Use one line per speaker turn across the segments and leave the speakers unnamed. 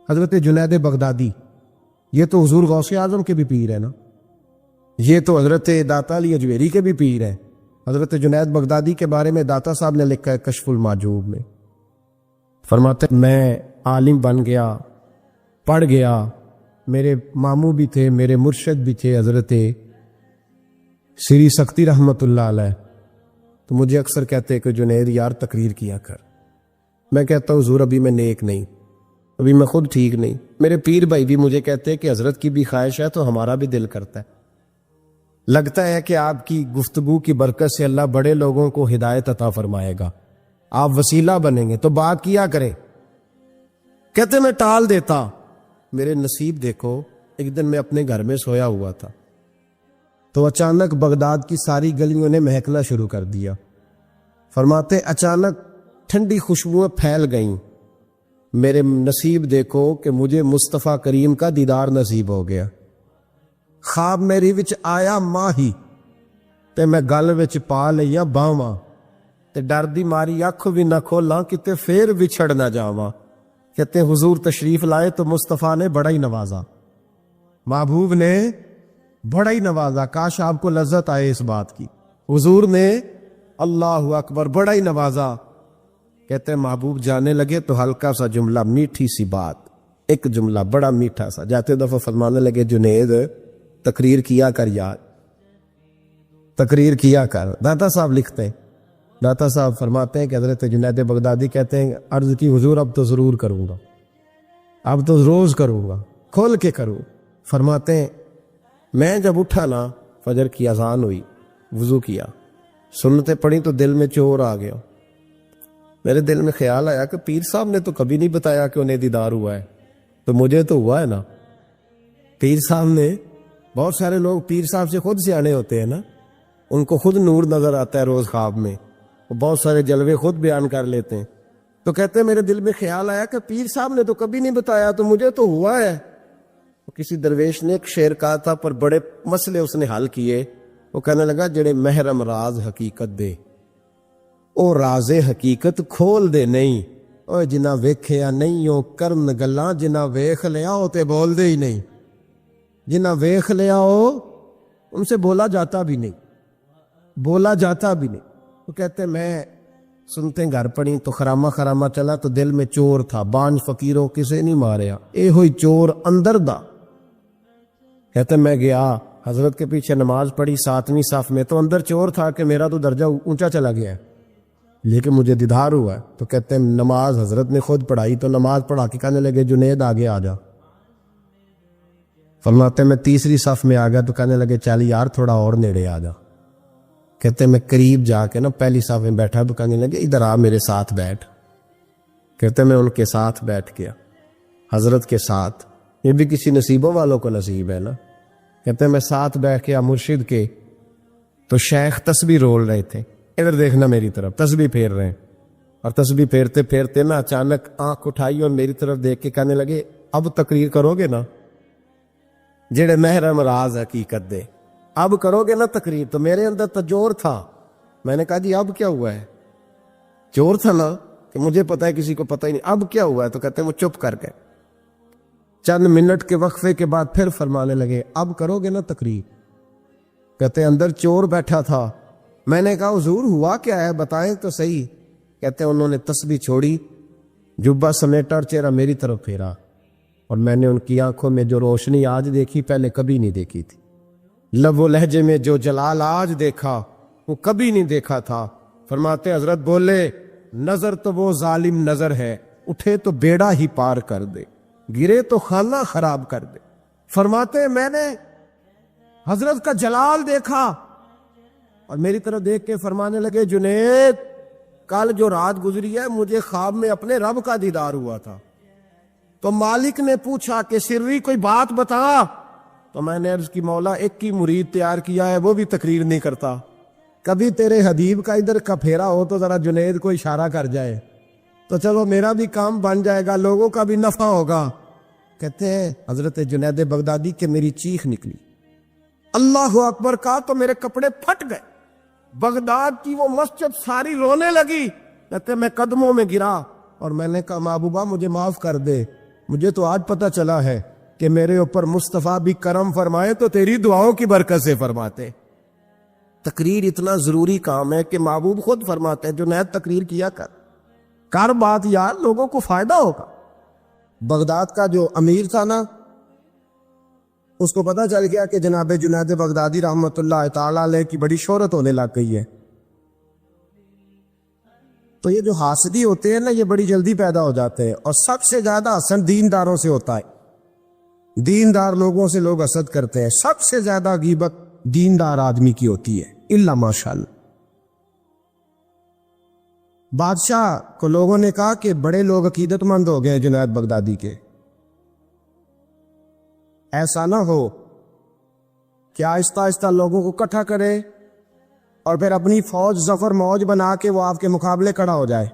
حضرت جنید بغدادی، یہ تو حضور غوث اعظم کے بھی پیر ہے نا، یہ تو حضرت داتا علی اجمیری کے بھی پیر ہیں۔ حضرت جنید بغدادی کے بارے میں داتا صاحب نے لکھا ہے کشف المحجوب میں، فرماتے میں عالم بن گیا، پڑھ گیا، میرے ماموں بھی تھے، میرے مرشد بھی تھے حضرت سری سکتی رحمت اللہ علیہ، تو مجھے اکثر کہتے کہ جنید یار تقریر کیا کر۔ میں کہتا ہوں حضور ابھی میں نیک نہیں، ابھی میں خود ٹھیک نہیں۔ میرے پیر بھائی بھی مجھے کہتے ہیں کہ حضرت کی بھی خواہش ہے تو ہمارا بھی دل کرتا ہے، لگتا ہے کہ آپ کی گفتگو کی برکت سے اللہ بڑے لوگوں کو ہدایت عطا فرمائے گا، آپ وسیلہ بنیں گے، تو بات کیا کریں۔ کہتے میں ٹال دیتا، میرے نصیب دیکھو، ایک دن میں اپنے گھر میں سویا ہوا تھا تو اچانک بغداد کی ساری گلیوں نے مہکنا شروع کر دیا۔ فرماتے اچانک ٹھنڈی خوشبوئیں پھیل گئیں، میرے نصیب دیکھو کہ مجھے مصطفیٰ کریم کا دیدار نصیب ہو گیا۔ خواب میری وچ آیا ماہی تے میں گل وچ پا لیا باواں، تے ڈر دی ماری اکھ بھی نہ کھولاں کتے پھر وچھڑ نہ جاواں۔ کہتے ہیں حضور تشریف لائے تو مصطفیٰ نے بڑا ہی نوازا، محبوب نے بڑا ہی نوازا۔ کاش آپ کو لذت آئے اس بات کی، حضور نے اللہ اکبر بڑا ہی نوازا۔ کہتے ہیں محبوب جانے لگے تو ہلکا سا جملہ، میٹھی سی بات، ایک جملہ بڑا میٹھا سا، جاتے دفعہ فرمانے لگے جنید تقریر کیا کر یار، تقریر کیا کر۔ داتا صاحب لکھتے ہیں، داتا صاحب فرماتے ہیں کہ حضرت جنید بغدادی کہتے ہیں عرض کی حضور اب تو ضرور کروں گا، اب تو روز کروں گا، کھول کے کروں۔ فرماتے ہیں میں جب اٹھا نا، فجر کی اذان ہوئی، وضو کیا، سنتیں پڑھی تو دل میں چور آ گیا۔ میرے دل میں خیال آیا کہ پیر صاحب نے تو کبھی نہیں بتایا کہ انہیں دیدار ہوا ہے، تو مجھے تو ہوا ہے نا۔ پیر صاحب نے، بہت سارے لوگ پیر صاحب سے خود سیانے ہوتے ہیں نا، ان کو خود نور نظر آتا ہے روز خواب میں، وہ بہت سارے جلوے خود بیان کر لیتے ہیں۔ تو کہتے ہیں میرے دل میں خیال آیا کہ پیر صاحب نے تو کبھی نہیں بتایا، تو مجھے تو ہوا ہے۔ کسی درویش نے ایک شعر کہا تھا پر بڑے مسئلے اس نے حل کیے۔ وہ کہنے لگا جڑے محرم راز حقیقت دے او راز حقیقت کھول دے نہیں، او جنہ ویکھیا نہیں او کرن گلاں، جنہ ویکھ لیا او تے بول دے ہی نہیں، جنہ ویکھ لیا او ان سے بولا جاتا بھی نہیں، بولا جاتا بھی نہیں۔ وہ کہتے میں سنتے گھر پڑی تو خرامہ خرامہ چلا تو دل میں چور تھا، بانج فقیروں کسے نہیں ماریا، اے ہوئی چور اندر دا۔ کہتے میں گیا حضرت کے پیچھے نماز پڑھی 7ویں صف میں، تو اندر چور تھا کہ میرا تو درجہ اونچا چلا گیا ہے لیکن مجھے دیدار ہوا ہے۔ تو کہتے ہیں نماز حضرت نے خود پڑھائی تو نماز پڑھا کے کہنے لگے جنید آگے آ جا۔ فرماتے میں 3ری صف میں آ گیا تو کہنے لگے چل یار تھوڑا اور نیڑے آ جا۔ کہتے میں قریب جا کے نا پہلی صف میں بیٹھا تو کہنے لگے ادھر آ میرے ساتھ بیٹھ۔ کہتے میں ان کے ساتھ بیٹھ گیا، حضرت کے ساتھ، یہ بھی کسی نصیبوں والوں کو نصیب ہے نا۔ کہتے میں ساتھ بیٹھ گیا مرشد کے، تو شیخ تسبیح رول رہے تھے، ادھر دیکھنا میری طرف، تسبیح پھیر رہے ہیں، اور تسبیح پھیرتے پھیرتے نا اچانک آنکھ اٹھائی اور میری طرف دیکھ کے کہنے لگے اب تقریر کرو گے نا، جڑے محرم راز حقیقت دے، اب کرو گے نا تقریر۔ تو میرے اندر تو جور تھا، میں نے کہا جی اب کیا ہوا ہے؟ جور تھا نا کہ مجھے پتا ہے کسی کو پتہ ہی نہیں، اب کیا ہوا ہے؟ تو کہتے ہیں وہ چپ کر گئے۔ چند منٹ کے وقفے کے بعد پھر فرمانے لگے اب کرو گے نا تقریر؟ کہتے ہیں اندر چور بیٹھا تھا، میں نے کہا حضور ہوا کیا ہے بتائیں تو صحیح۔ کہتے ہیں انہوں نے تسبیح چھوڑی، جبہ سمیٹا اور چہرہ میری طرف پھیرا، اور میں نے ان کی آنکھوں میں جو روشنی آج دیکھی پہلے کبھی نہیں دیکھی تھی، لب و لہجے میں جو جلال آج دیکھا وہ کبھی نہیں دیکھا تھا۔ فرماتے حضرت بولے نظر تو وہ ظالم نظر ہے، اٹھے تو بیڑا ہی پار کر دے، گرے تو خانہ خراب کر دے۔ فرماتے میں نے حضرت کا جلال دیکھا اور میری طرف دیکھ کے فرمانے لگے جنید کل جو رات گزری ہے مجھے خواب میں اپنے رب کا دیدار ہوا تھا، تو مالک نے پوچھا کہ سری کوئی بات بتا، تو میں نے عرض کی مولا ایک ہی مرید تیار کیا ہے وہ بھی تقریر نہیں کرتا، کبھی تیرے حبیب کا ادھر کا پھیرا ہو تو ذرا جنید کو اشارہ کر جائے تو چلو میرا بھی کام بن جائے گا، لوگوں کا بھی نفع ہوگا۔ کہتے ہیں حضرت جنید بغدادی کے میری چیخ نکلی، اللہ اکبر کہا تو میرے کپڑے پھٹ گئے، بغداد کی وہ مسجد ساری رونے لگی۔ کہتے میں قدموں میں گرا اور میں نے کہا محبوبہ مجھے معاف کر دے، مجھے تو آج پتہ چلا ہے کہ میرے اوپر مصطفیٰ بھی کرم فرمائے تو تیری دعاؤں کی برکت سے فرماتے۔ تقریر اتنا ضروری کام ہے کہ محبوب خود فرماتے ہیں جنید تقریر کیا کر بات یار، لوگوں کو فائدہ ہوگا۔ بغداد کا جو امیر تھا نا، اس کو پتہ چل گیا کہ جناب جنید بغدادی رحمۃ اللہ تعالی علیہ کی بڑی شہرت ہونے لگ گئی ہے، تو یہ جو حاسدی ہوتے ہیں نا، یہ بڑی جلدی پیدا ہو جاتے ہیں، اور سب سے زیادہ حسد دینداروں سے ہوتا ہے۔ دیندار لوگوں سے لوگ حسد کرتے ہیں، سب سے زیادہ غیبت دیندار آدمی کی ہوتی ہے، الا ماشاءاللہ۔ بادشاہ کو لوگوں نے کہا کہ بڑے لوگ عقیدت مند ہو گئے جنید بغدادی کے، ایسا نہ ہو کہ آہستہ آہستہ لوگوں کو اکٹھا کرے اور پھر اپنی فوج ظفر موج بنا کے وہ آپ کے مقابلے کھڑا ہو جائے۔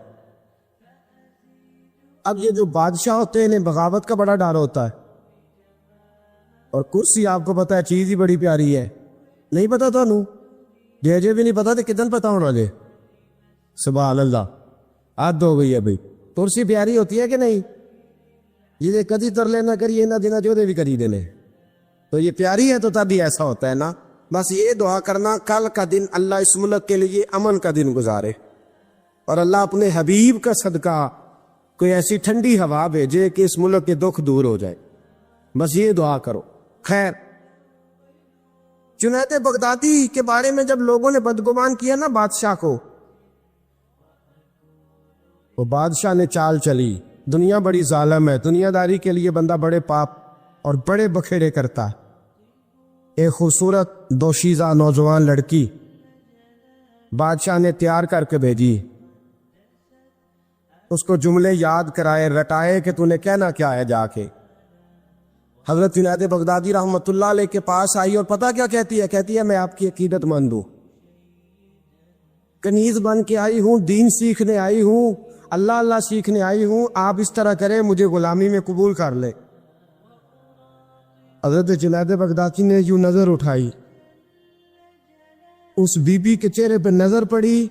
اب یہ جو بادشاہ ہوتے ہیں انہیں بغاوت کا بڑا ڈر ہوتا ہے، اور کرسی آپ کو پتا ہے چیز ہی بڑی پیاری ہے، نہیں پتا تھا نو جے بھی نہیں پتا تو کتن پتا ہونا جے، سبحان اللہ، حد ہو گئی ہے بھائی، کرسی پیاری ہوتی ہے کہ نہیں؟ یہ کدی تر لینا کریے نہ دینا جو دے بھی کری دینے، تو یہ پیاری ہے تو تبھی ایسا ہوتا ہے نا۔ بس یہ دعا کرنا کل کا دن اللہ اس ملک کے لیے امن کا دن گزارے، اور اللہ اپنے حبیب کا صدقہ کوئی ایسی ٹھنڈی ہوا بھیجے کہ اس ملک کے دکھ دور ہو جائے، بس یہ دعا کرو۔ خیر، جنید بغدادی کے بارے میں جب لوگوں نے بدگمان کیا نا بادشاہ کو، وہ بادشاہ نے چال چلی، دنیا بڑی ظالم ہے، دنیا داری کے لیے بندہ بڑے پاپ اور بڑے بکھیڑے کرتا ہے۔ ایک خوبصورت دوشیزہ نوجوان لڑکی بادشاہ نے تیار کر کے بھیجی، اس کو جملے یاد کرائے، رٹائے کہ تو نے کہنا کیا ہے جا کے۔ حضرت جنید بغدادی رحمۃ اللہ علیہ کے پاس آئی اور پتہ کیا کہتی ہے؟ کہتی ہے میں آپ کی عقیدت مند ہوں، کنیز بن کے آئی ہوں، دین سیکھنے آئی ہوں، اللہ اللہ سیکھنے آئی ہوں، آپ اس طرح کریں مجھے غلامی میں قبول کر لے۔ حضرت جنید بغدادی نے یوں نظر اٹھائی، اس بی بی کے چہرے پہ نظر پڑی،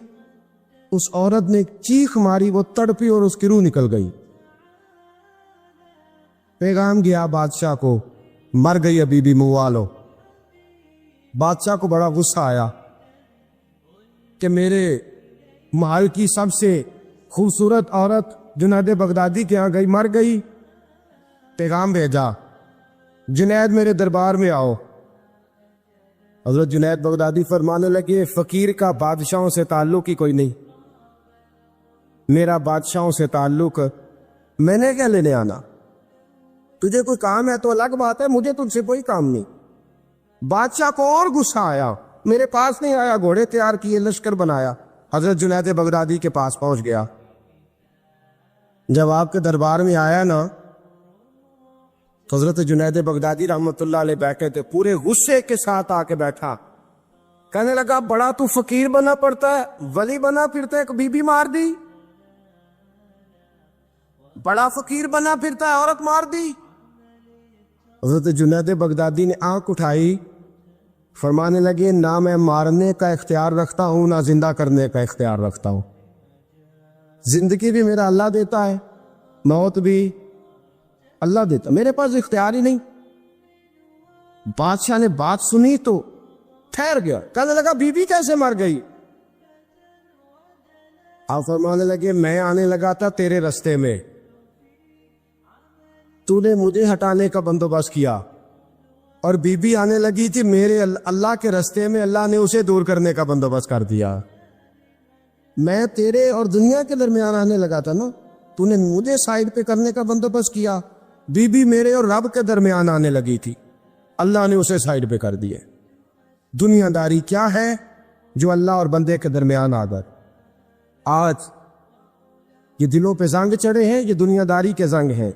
اس عورت نے چیخ ماری، وہ تڑپی اور اس کی روح نکل گئی۔ پیغام گیا بادشاہ کو، مر گئی بی بی موالو۔ بادشاہ کو بڑا غصہ آیا کہ میرے محل کی سب سے خوبصورت عورت جنید بغدادی کے ہاں گئی، مر گئی۔ پیغام بھیجا، جنید میرے دربار میں آؤ۔ حضرت جنید بغدادی فرمانے لگے فقیر کا بادشاہوں سے تعلق ہی کوئی نہیں، میرا بادشاہوں سے تعلق، میں نے کیا لینے آنا؟ تجھے کوئی کام ہے تو الگ بات ہے، مجھے تجھ سے کوئی کام نہیں۔ بادشاہ کو اور غصہ آیا، میرے پاس نہیں آیا، گھوڑے تیار کیے، لشکر بنایا، حضرت جنید بغدادی کے پاس پہنچ گیا۔ جب آپ کے دربار میں آیا نا، حضرت جنید بغدادی رحمۃ اللہ علیہ بیٹھے تھے، پورے غصے کے ساتھ آ کے بیٹھا، کہنے لگا بڑا تو فقیر بنا پڑتا ہے، ولی بنا پھرتا ہے، ایک بی بی مار دی، بڑا فقیر بنا پھرتا ہے، عورت مار دی۔ حضرت جنید بغدادی نے آنکھ اٹھائی، فرمانے لگے نہ میں مارنے کا اختیار رکھتا ہوں، نہ زندہ کرنے کا اختیار رکھتا ہوں، زندگی بھی میرا اللہ دیتا ہے، موت بھی اللہ دیتا، میرے پاس اختیار ہی نہیں۔ بادشاہ نے بات سنی تو ٹھہر گیا، کہنے لگا بی بی کیسے مر گئی؟ آپ فرمانے لگے میں آنے لگا تھا تیرے رستے میں، تو نے مجھے ہٹانے کا بندوبست کیا، اور بی بی آنے لگی تھی میرے اللہ کے رستے میں، اللہ نے اسے دور کرنے کا بندوبست کر دیا۔ میں تیرے اور دنیا کے درمیان آنے لگا تھا نا، تو نے مجھے سائڈ پہ کرنے کا بندوبست کیا، بی بی میرے اور رب کے درمیان آنے لگی تھی، اللہ نے اسے سائڈ پہ کر دیے۔ دنیا داری کیا ہے جو اللہ اور بندے کے درمیان آ گئے؟ آج یہ دلوں پہ زنگ چڑھے ہیں، یہ دنیا داری کے زنگ ہیں۔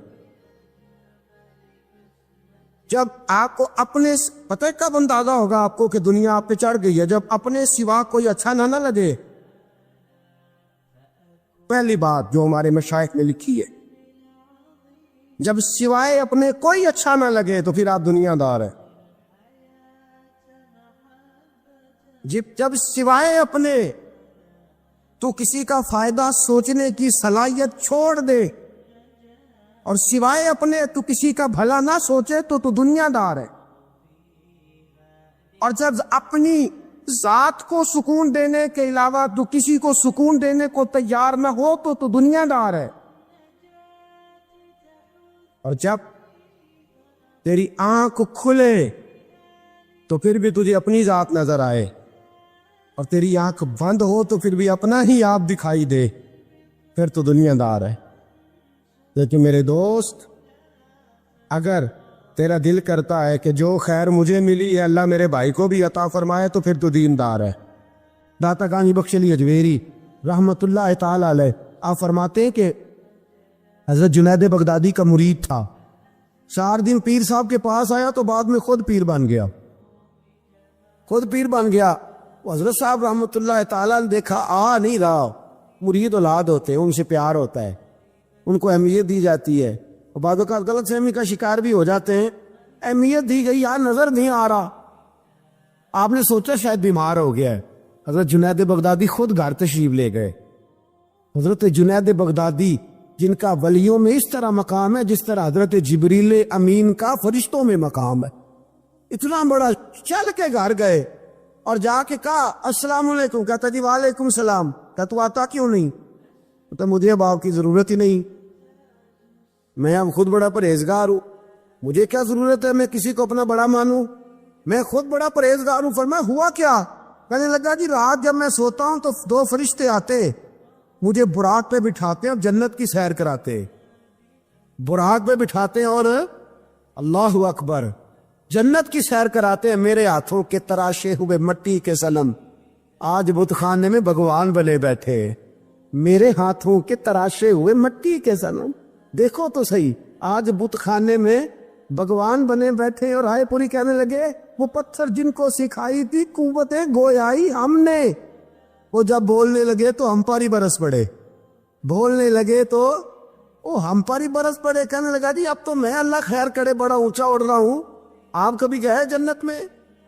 جب آپ کو اپنے پتہ کب اندازہ ہوگا آپ کو کہ دنیا آپ پہ چڑھ گئی ہے؟ جب اپنے سوا کوئی اچھا نہ لگے۔ پہلی بات جو ہمارے مشائخ نے لکھی ہے، جب سوائے اپنے کوئی اچھا نہ لگے تو پھر آپ دنیا دار ہیں۔ جب سوائے اپنے تو کسی کا فائدہ سوچنے کی صلاحیت چھوڑ دے اور سوائے اپنے تو کسی کا بھلا نہ سوچے تو دنیا دار ہے. اور جب اپنی ذات کو سکون دینے کے علاوہ تو کسی کو سکون دینے کو تیار نہ ہو تو دنیا دار ہے. اور جب تیری آنکھ کھلے تو پھر بھی تجھے اپنی ذات نظر آئے، اور تیری آنکھ بند ہو تو پھر بھی اپنا ہی آپ دکھائی دے، پھر تو دنیا دار ہے. لیکن میرے دوست، اگر تیرا دل کرتا ہے کہ جو خیر مجھے ملی ہے اللہ میرے بھائی کو بھی عطا فرمائے تو پھر تو دیندار ہے. داتا گانی بخش علی اجویری رحمت اللہ تعالی علیہ آپ فرماتے ہیں کہ حضرت جنید بغدادی کا مرید تھا. 4 دن پیر صاحب کے پاس آیا تو بعد میں خود پیر بن گیا. وہ حضرت صاحب رحمت اللہ تعالیٰ نے دیکھا آ نہیں رہا. مرید اولاد ہوتے ہیں، ان سے پیار ہوتا ہے، ان کو اہمیت دی جاتی ہے، اور بعض اوقات غلط فہمی کا شکار بھی ہو جاتے ہیں. اہمیت دی گئی، یار نظر نہیں آ رہا، آپ نے سوچا شاید بیمار ہو گیا ہے. حضرت جنید بغدادی خود گھر تشریف لے گئے. حضرت جنید بغدادی جن کا ولیوں میں اس طرح مقام ہے جس طرح حضرت جبریل امین کا فرشتوں میں مقام ہے، اتنا بڑا، چل کے گھر گئے اور جا کے کہا السلام علیکم. کہتا جی وعلیکم السلام. کہتا تو آتا کیوں نہیں؟ کہتا مجھے اب آپ کی ضرورت ہی نہیں، میں اب خود بڑا پرہیزگار ہوں، مجھے کیا ضرورت ہے میں کسی کو اپنا بڑا مانوں، میں خود بڑا پرہیزگار ہوں. فرمایا ہوا کیا؟ کہنے لگا جی رات جب میں سوتا ہوں تو 2 فرشتے آتے مجھے براق پہ بٹھاتے ہیں اور جنت کی سیر کراتے، براق پہ بٹھاتے ہیں اور اللہ اکبر جنت کی سیر کراتے ہیں. میرے ہاتھوں کے تراشے ہوئے مٹی کے صنم آج بت خانے میں بھگوان بنے بیٹھے، میرے ہاتھوں کے تراشے ہوئے مٹی کے صنم، دیکھو تو صحیح، آج بت خانے میں بھگوان بنے بیٹھے. اور رائے پوری کہنے لگے وہ پتھر جن کو سکھائی تھی قوتیں گویائی ہم نے، وہ جب بولنے لگے تو ہم پر ہی برس پڑے، بولنے لگے تو وہ ہم پر ہی برس پڑے. کہنے لگا جی اب تو میں اللہ خیر کرے بڑا اونچا اڑ رہا ہوں، آپ کبھی گئے جنت میں؟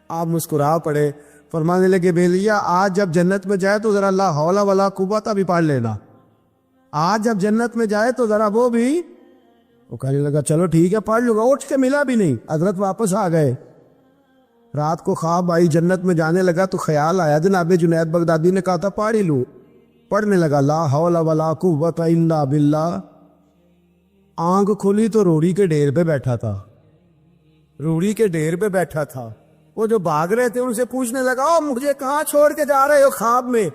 آپ مسکرا پڑے. فرمانے لگے بیلیا آج جب جنت میں جائے تو ذرا لا حول ولا قوت بھی پڑھ لینا، آج جب جنت میں جائے تو ذرا وہ بھی. وہ کہنے لگا چلو ٹھیک ہے پڑھ لوں گا. اٹھ کے ملا بھی نہیں، حضرت واپس آ گئے. رات کو خواب آئی، جنت میں جانے لگا تو خیال آیا جناب جنید بغدادی نے کہا تھا پڑھ ہی لوں. پڑھنے لگا لا حول ولا قوت الا باللہ. آنکھ کھلی تو روڑی کے ڈھیر پہ بیٹھا تھا، روڑی کے ڈھیر پہ بیٹھا تھا. وہ جو بھاگ رہے تھے ان سے پوچھنے لگا او مجھے کہاں چھوڑ کے جا رہے ہو خواب میں؟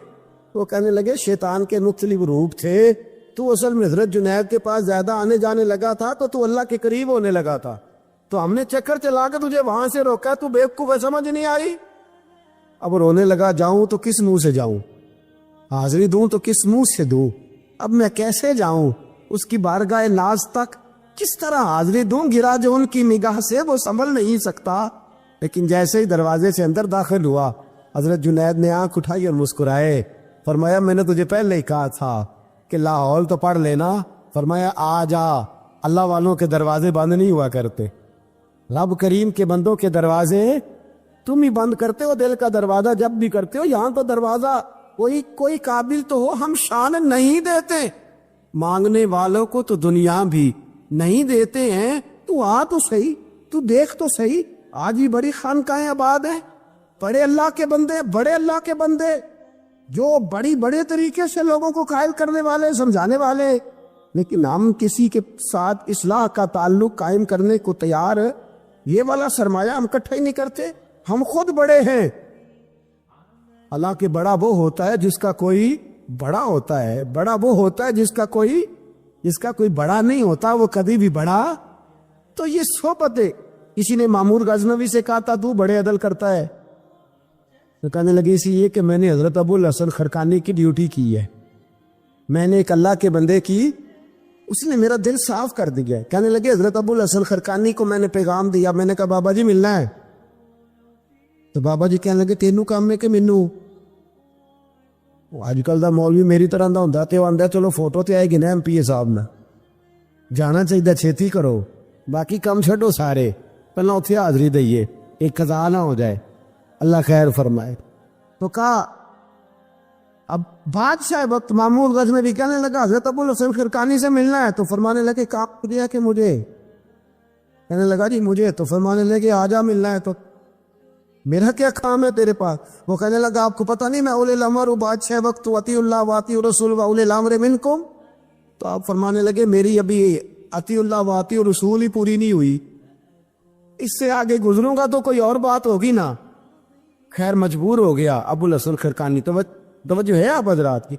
وہ کہنے لگے شیطان کے مختلف روپ تھے، تو اصل میں حضرت جنید کے پاس زیادہ آنے جانے لگا تھا تو اللہ کے قریب ہونے لگا تھا، تو ہم نے چکر چلا کے تجھے وہاں سے روکا، تو بیوقوف ہے، سمجھ نہیں آئی. اب رونے لگا جاؤں تو کس منہ سے جاؤں، حاضری دوں تو کس منہ سے دوں، اب میں کیسے جاؤں اس کی بارگاہ ناز تک، کس طرح حاضری دوں، گرا جو ان کی نگاہ سے وہ سنبھل نہیں سکتا. لیکن جیسے ہی دروازے سے اندر داخل ہوا حضرت جنید نے آنکھ اٹھائی اور مسکرائے. فرمایا میں نے تجھے پہلے ہی کہا تھا کہ لاہور تو پڑھ لینا. فرمایا آ جا، اللہ والوں کے دروازے بند نہیں ہوا کرتے، رب کریم کے بندوں کے دروازے تم ہی بند کرتے ہو. دل کا دروازہ جب بھی کرتے ہو یہاں تو دروازہ کوئی قابل تو ہو، ہم شان نہیں دیتے، مانگنے والوں کو تو دنیا بھی نہیں دیتے ہیں. تو آ تو صحیح، تو دیکھ تو صحیح، آج بھی بڑی خانقاہیں آباد ہیں، بڑے اللہ کے بندے، بڑے اللہ کے بندے جو بڑے طریقے سے لوگوں کو قائل کرنے والے، سمجھانے والے، لیکن ہم کسی کے ساتھ اصلاح کا تعلق قائم کرنے کو تیار، یہ والا سرمایہ ہم اکٹھا ہی نہیں کرتے. ہم خود بڑے ہیں. حالانکہ بڑا وہ ہوتا ہے جس کا کوئی بڑا ہوتا ہے، بڑا وہ ہوتا ہے جس کا کوئی بڑا نہیں ہوتا، وہ کبھی بھی بڑا. تو یہ صحبت ہے. کسی نے مامور غزنوی سے کہا تھا تو بڑے عدل کرتا ہے، تو کہنے لگے اسی یہ کہ میں نے حضرت ابو الحسن خرقانی کی ڈیوٹی کی ہے، میں نے ایک اللہ کے بندے کی، اس نے میرا دل صاف کر دیا. کہنے لگے حضرت ابو الحسن خرقانی کو میں نے پیغام دیا، میں نے کہا بابا جی ملنا ہے، تو بابا جی کہنے لگے تینوں کام میں کہ مینوں. آج کل دا مولوی میری طرح دا ہوندا تے وہ آندا چلو فوٹو تے آئے گی نا ایم پی اے صاحب نے، جانا چاہیے چھیتی کرو، باقی کام چھڈو سارے، پہلے اتنے حاضری دئیے، ایک قضا نہ ہو جائے، اللہ خیر فرمائے. تو کہا اب بادشاہ وقت محمود غزنوی کہنے لگا حضرت ابو الحسن خرقانی سے ملنا ہے، تو فرمانے لگے کام دیا کہ مجھے، کہنے لگا جی مجھے، تو فرمانے لگے آجا ملنا ہے تو میرا کیا کام ہے تیرے پاس؟ وہ کہنے لگا آپ کو پتہ نہیں میں اولی الامر ہوں، بادشاہ وقت اطیع اللہ واطیع الرسول واولی الامر منکم؟ تو آپ فرمانے لگے میری ابھی اطیع اللہ واطیع الرسول ہی پوری نہیں ہوئی، اس سے آگے گزروں گا تو کوئی اور بات ہوگی نا۔ خیر مجبور ہو گیا ابو الحسن خرقانی۔ توجہ ہے آپ حضرات کی؟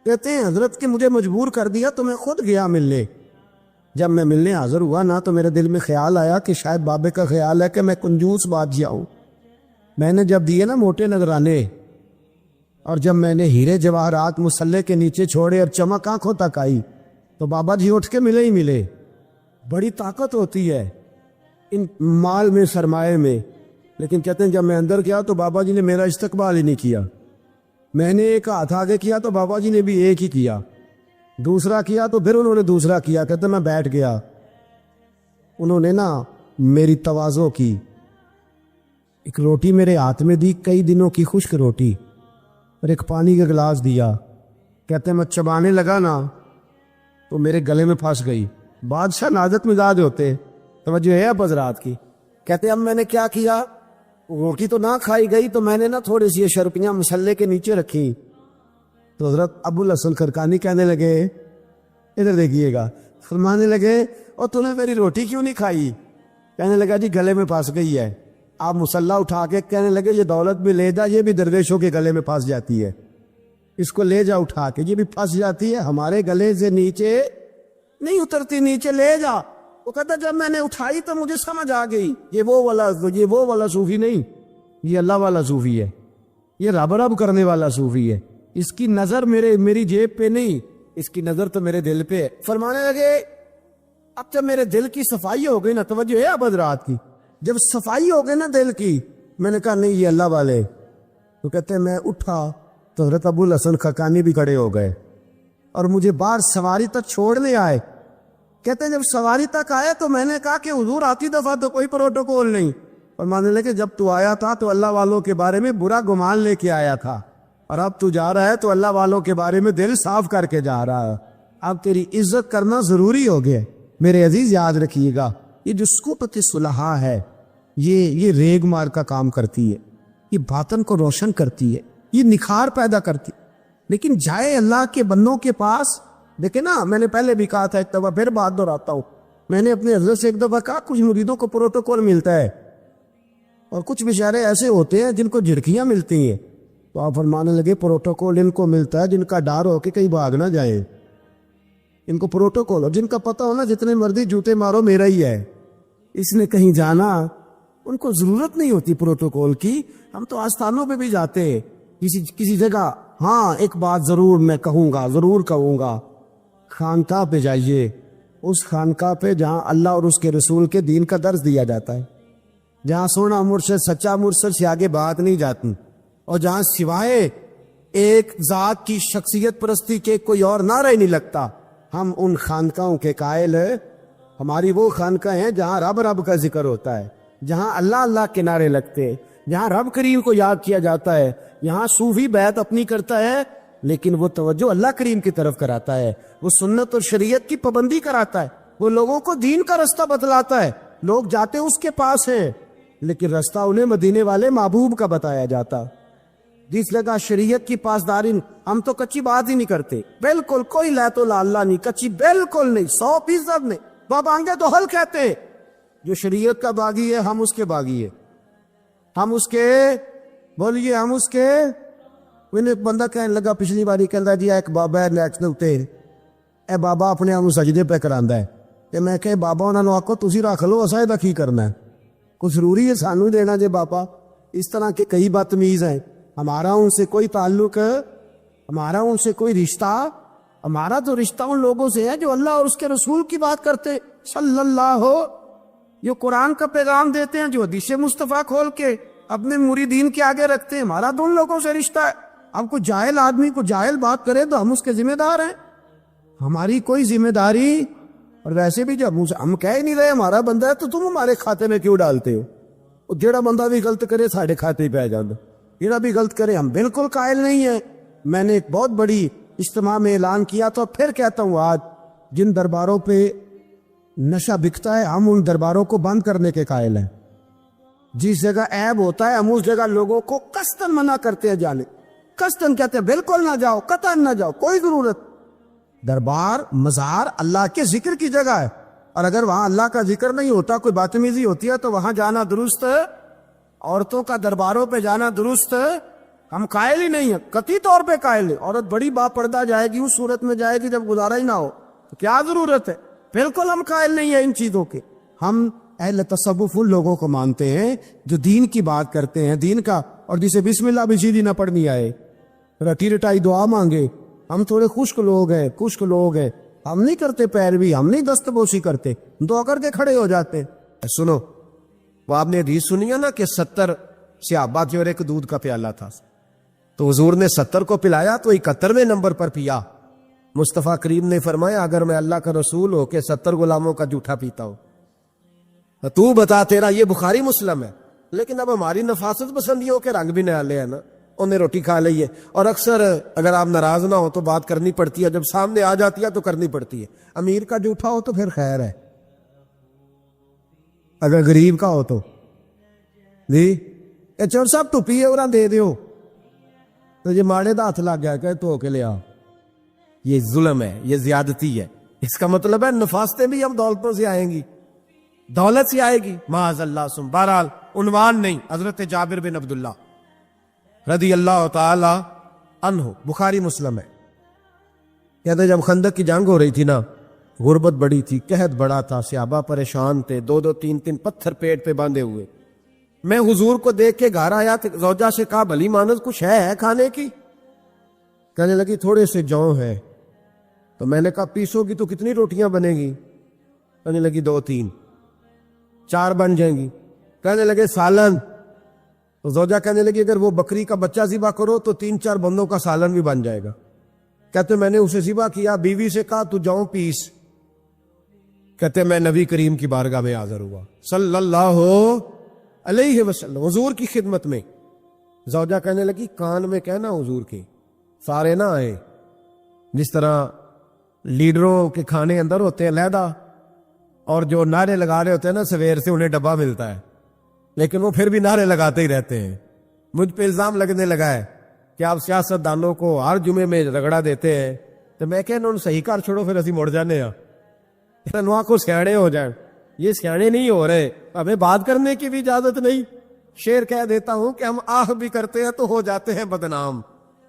کہتے ہیں حضرت کہ مجھے مجبور کر دیا تو میں خود گیا ملنے۔ جب میں ملنے حاضر ہوا نا تو میرے دل میں خیال آیا کہ شاید بابے کا خیال ہے کہ میں کنجوس بادشاہ ہوں۔ میں نے جب دیے نا موٹے نذرانے، اور جب میں نے ہیرے جواہرات مصلے کے نیچے چھوڑے اور چمک آنکھوں تک آئی، تو بابا جی اٹھ کے ملے ہی ملے۔ بڑی طاقت ہوتی ہے ان مال میں، سرمایے میں، لیکن کہتے ہیں جب میں اندر گیا تو بابا جی نے میرا استقبال ہی نہیں کیا۔ میں نے ایک ہاتھ آگے کیا تو بابا جی نے بھی ایک ہی کیا، دوسرا کیا تو پھر انہوں نے دوسرا کیا۔ کہتے میں بیٹھ گیا، انہوں نے نا میری تواضع کی، ایک روٹی میرے ہاتھ میں دی، کئی دنوں کی خشک روٹی، اور ایک پانی کا گلاس دیا۔ کہتے ہیں میں چبانے لگا نا تو میرے گلے میں پھنس گئی۔ بادشاہ نازک مزاج ہوتے، توجہ ہے اب حضرات کی؟ کہتے اب میں نے کیا کیا، روٹی تو نہ کھائی گئی تو میں نے نا تھوڑی سی شرپیاں مسلے کے نیچے رکھی۔ تو حضرت ابو الحسن خرقانی کہنے لگے ادھر دیکھیے گا، فرمانے لگے اور تو نے میری روٹی کیوں نہیں کھائی؟ کہنے لگا جی گلے میں پھنس گئی ہے۔ آپ مسلح اٹھا کے کہنے لگے یہ دولت بھی لے جا، یہ بھی درویشوں کے گلے میں پھنس جاتی ہے، اس کو لے جا اٹھا کے، یہ بھی پھنس جاتی ہے، ہمارے گلے سے نیچے نہیں اترتی، نیچے لے جا۔ وہ کہتا جب میں نے اٹھائی تو مجھے سمجھ آ گئی یہ وہ والا صوفی نہیں، یہ اللہ والا صوفی ہے، یہ رب رب کرنے والا صوفی ہے، اس کی نظر میری جیب پہ نہیں، اس کی نظر تو میرے دل پہ ہے۔ فرمانے لگے اب جب میرے دل کی صفائی ہو گئی نا، توجہ ہے اب حضرات کی، جب صفائی ہو گئی نا دل کی، میں نے کہا نہیں یہ اللہ والے۔ تو کہتے ہیں میں اٹھا تو حضرت ابو الحسن خرقانی بھی کھڑے ہو گئے اور مجھے باہر سواری تک چھوڑنے آئے۔ کہتے ہیں جب سواری تک آئے تو میں نے کہا کہ حضور آتی دفعہ تو کوئی پروٹوکول نہیں، اور ماننے لگے جب تو آیا تھا تو اللہ والوں کے بارے میں برا گمان لے کے آیا تھا، اور اب تو جا رہا ہے تو اللہ والوں کے بارے میں دل صاف کر کے جا رہا ہے، اب تیری عزت کرنا ضروری ہو گیا۔ میرے عزیز یاد رکھیے گا، یہ جو سکوت صلحاء ہے یہ ریگ مار کا کام کرتی ہے، یہ باطن کو روشن کرتی ہے، یہ نکھار پیدا کرتی ہے۔ لیکن جائے اللہ کے بندوں کے پاس، دیکھیں نا میں نے پہلے بھی کہا تھا، ایک دفعہ پھر بات دہراتا ہوں، میں نے اپنے حضرت سے ایک دفعہ کہا کچھ مریدوں کو پروٹوکول ملتا ہے اور کچھ بیچارے ایسے ہوتے ہیں جن کو جھڑکیاں ملتی ہیں، تو آپ فرمانے لگے پروٹوکول ان کو ملتا ہے جن کا ڈر ہو کہ کہیں بھاگ نہ جائے، ان کو پروٹوکول، اور جن کا پتہ ہونا جتنے مرضی جوتے مارو میرا ہی ہے، اس نے کہیں جانا، ان کو ضرورت نہیں ہوتی پروٹوکول کی۔ ہم تو آستانوں پہ بھی جاتے کسی جگہ، ہاں ایک بات ضرور میں ضرور کہوں گا، خانقاہ پہ جائیے، اس خانقاہ پہ جہاں اللہ اور اس کے رسول کے دین کا درس دیا جاتا ہے، جہاں سونا مرشد سچا مرشد سے آگے بات نہیں جاتی، اور جہاں سوائے ایک ذات کی شخصیت پرستی کے کوئی اور نعرہ ہی نہیں لگتا، ہم ان خانقاہوں کے قائل ہیں۔ ہماری وہ خانقاہ ہیں جہاں رب رب کا ذکر ہوتا ہے، جہاں اللہ اللہ کے نعرے لگتے ہیں، جہاں رب کریم کو یاد کیا جاتا ہے، یہاں صوفی بیعت اپنی کرتا ہے لیکن وہ توجہ اللہ کریم کی طرف کراتا ہے، وہ سنت اور شریعت کی پابندی کراتا ہے، وہ لوگوں کو دین کا رستہ بتلاتا ہے۔ لوگ جاتے اس کے پاس ہیں لیکن رستہ انہیں مدینے والے محبوب کا بتایا جاتا۔ جس لگا شریعت کی پاسداری، ہم تو کچی بات ہی نہیں کرتے، بالکل کوئی لے تو لا اللہ نہیں، کچی بالکل نہیں، 100% نہیں، بابانگے تو حل کہتے ہیں۔ جو شریعت کا باغی ہے ہم اس کے باغی ہے، ہم اس کے بولیے، ہم اس کے۔ ایک بندہ کہنے لگا پچھلی باری، کہتا جی ایک بابا ہے نیٹ دے اوتے، اے بابا اپنے آپ سجدے پہ کراندا ہے، تے میں کہ بابا انہاں نوں آکھو تسی رکھ لو، اساں دا کی کرنا ہے، کوئی ضروری ہے سانوں دینا جے بابا؟ اس طرح کے کئی بدتمیز ہیں، ہمارا ان سے کوئی تعلق، ہمارا ان سے کوئی رشتہ، ہمارا تو رشتہ ان لوگوں سے ہے جو اللہ اور اس کے رسول کی بات کرتے صلی اللہ، جو قرآن کا پیغام دیتے ہیں، جو حدیث مصطفیٰ کھول کے اپنے مریدین کے آگے رکھتے ہیں، ہمارا تو ان لوگوں سے رشتہ ہے۔ اب کوئی جاہل آدمی کو جاہل بات کرے تو ہم اس کے ذمہ دار ہیں، ہماری کوئی ذمہ داری۔ اور ویسے بھی جب ہم کہہ ہی نہیں رہے ہمارا بندہ ہے تو تم ہمارے کھاتے میں کیوں ڈالتے ہو؟ جیڑا بندہ بھی غلط کرے ساڑھے کھاتے پہ جاندہ، جیڑا بھی غلط کرے، ہم بالکل قائل نہیں ہیں میں نے ایک بہت بڑی اجتماع میں اعلان کیا تو پھر کہتا ہوں، آج جن درباروں پہ نشہ بکتا ہے ہم ان درباروں کو بند کرنے کے قائل ہیں۔ جس جگہ عیب ہوتا ہے ہم اس جگہ لوگوں کو قصداً منع کرتے ہیں جانے، قصداً کہتے ہیں بالکل نہ جاؤ، قطعاً نہ جاؤ، کوئی ضرورت۔ دربار مزار اللہ کے ذکر کی جگہ ہے، اور اگر وہاں اللہ کا ذکر نہیں ہوتا، کوئی بدتمیزی ہوتی ہے تو وہاں جانا درست ہے؟ عورتوں کا درباروں پہ جانا درست ہے؟ ہم قائل ہی نہیں ہیں، قطعی طور پہ قائل ہیں۔ عورت بڑی با پردہ جائے گی، اس صورت میں جائے گی جب گزارا ہی نہ ہو، تو کیا ضرورت ہے؟ بالکل ہم قائل نہیں ہیں ان چیزوں کے۔ ہم اہل تصوف ان لوگوں کو مانتے ہیں جو دین کی بات کرتے ہیں، دین کا، اور جسے بسم اللہ بھی سیدھی نہ پڑھنی آئے، رٹی رٹائی دعا مانگے۔ ہم تھوڑے خشک لوگ ہیں، ہم نہیں کرتے پیروی، ہم نہیں دستبوسی کرتے، دعا کر کے کھڑے ہو جاتے ہیں۔ سنو، وہ آپ نے حدیث سنی ہے نا کہ 70 صحابہ تھے اور ایک دودھ کا پیالہ تھا، تو حضور نے 70 کو پلایا تو 71ویں نمبر پر پیا۔ مصطفیٰ کریم نے فرمایا اگر میں اللہ کا رسول ہو کے 70 غلاموں کا جھوٹا پیتا ہوں تو بتا، تیرا یہ بخاری مسلم ہے۔ لیکن اب ہماری نفاست پسندیوں کے رنگ بھی نالے ہیں نا، انہیں روٹی کھا لئیے، اور اکثر اگر آپ ناراض نہ ہو تو بات کرنی پڑتی ہے، جب سامنے آ جاتی ہے تو کرنی پڑتی ہے۔ امیر کا جھوٹا ہو تو پھر خیر ہے، اگر غریب کا ہو تو جی چور صاحب ٹوپی ہے دے دیو، تو یہ ماڑے دا ہاتھ لگ گیا کہ تو کے لیا، یہ ظلم ہے، یہ زیادتی ہے۔ اس کا مطلب ہے نفاستیں بھی اب دولتوں سے آئیں گی، دولت سے آئے گی، معاذ اللہ سم۔ بہرحال عنوان نہیں، حضرت جابر بن عبداللہ رضی اللہ تعالی عنہ، بخاری مسلم ہے، کہتے جب خندق کی جنگ ہو رہی تھی نا، غربت بڑی تھی، قحط بڑا تھا، صحابہ پریشان تھے، 2-2 3-3 پتھر پیٹ پہ باندھے ہوئے۔ میں حضور کو دیکھ کے گھر آیا، زوجہ سے کہا بھلی مانس کچھ ہے کھانے کی؟ کہنے لگی تھوڑے سے جو ہے۔ تو میں نے کہا پیسو گی تو کتنی روٹیاں بنے گی؟ کہنے لگی 2-3، 4 بن جائیں گی۔ کہنے لگے سالن؟ تو زوجہ کہنے لگی اگر وہ بکری کا بچہ ذبح کرو تو 3-4 بندوں کا سالن بھی بن جائے گا۔ کہتے میں نے اسے ذبح کیا، بیوی سے کہا تو جاؤں پیس۔ کہتے میں نبی کریم کی بارگاہ میں حاضر ہوا صلی اللہ علیہ وسلم، حضور کی خدمت میں۔ زوجہ کہنے لگی کان میں کہنا حضور کے، سارے نہ آئے، جس طرح لیڈروں کے کھانے اندر ہوتے ہیں علیحدہ، اور جو نعرے لگا رہے ہوتے ہیں نا سویر سے انہیں ڈبہ ملتا ہے، لیکن وہ پھر بھی نعرے لگاتے ہی رہتے ہیں۔ مجھ پہ الزام لگنے لگا ہے کہ آپ سیاست دانوں کو ہر جمعے میں رگڑا دیتے ہیں، تو میں کہ انہوں نے صحیح کر چھوڑو، پھر اسی مڑ جانے نوا کو سیاڑے ہو جائیں۔ یہ سیاڑے نہیں ہو رہے، ہمیں بات کرنے کی بھی اجازت نہیں۔ شعر کہہ دیتا ہوں کہ ہم آہ بھی کرتے ہیں تو ہو جاتے ہیں بدنام،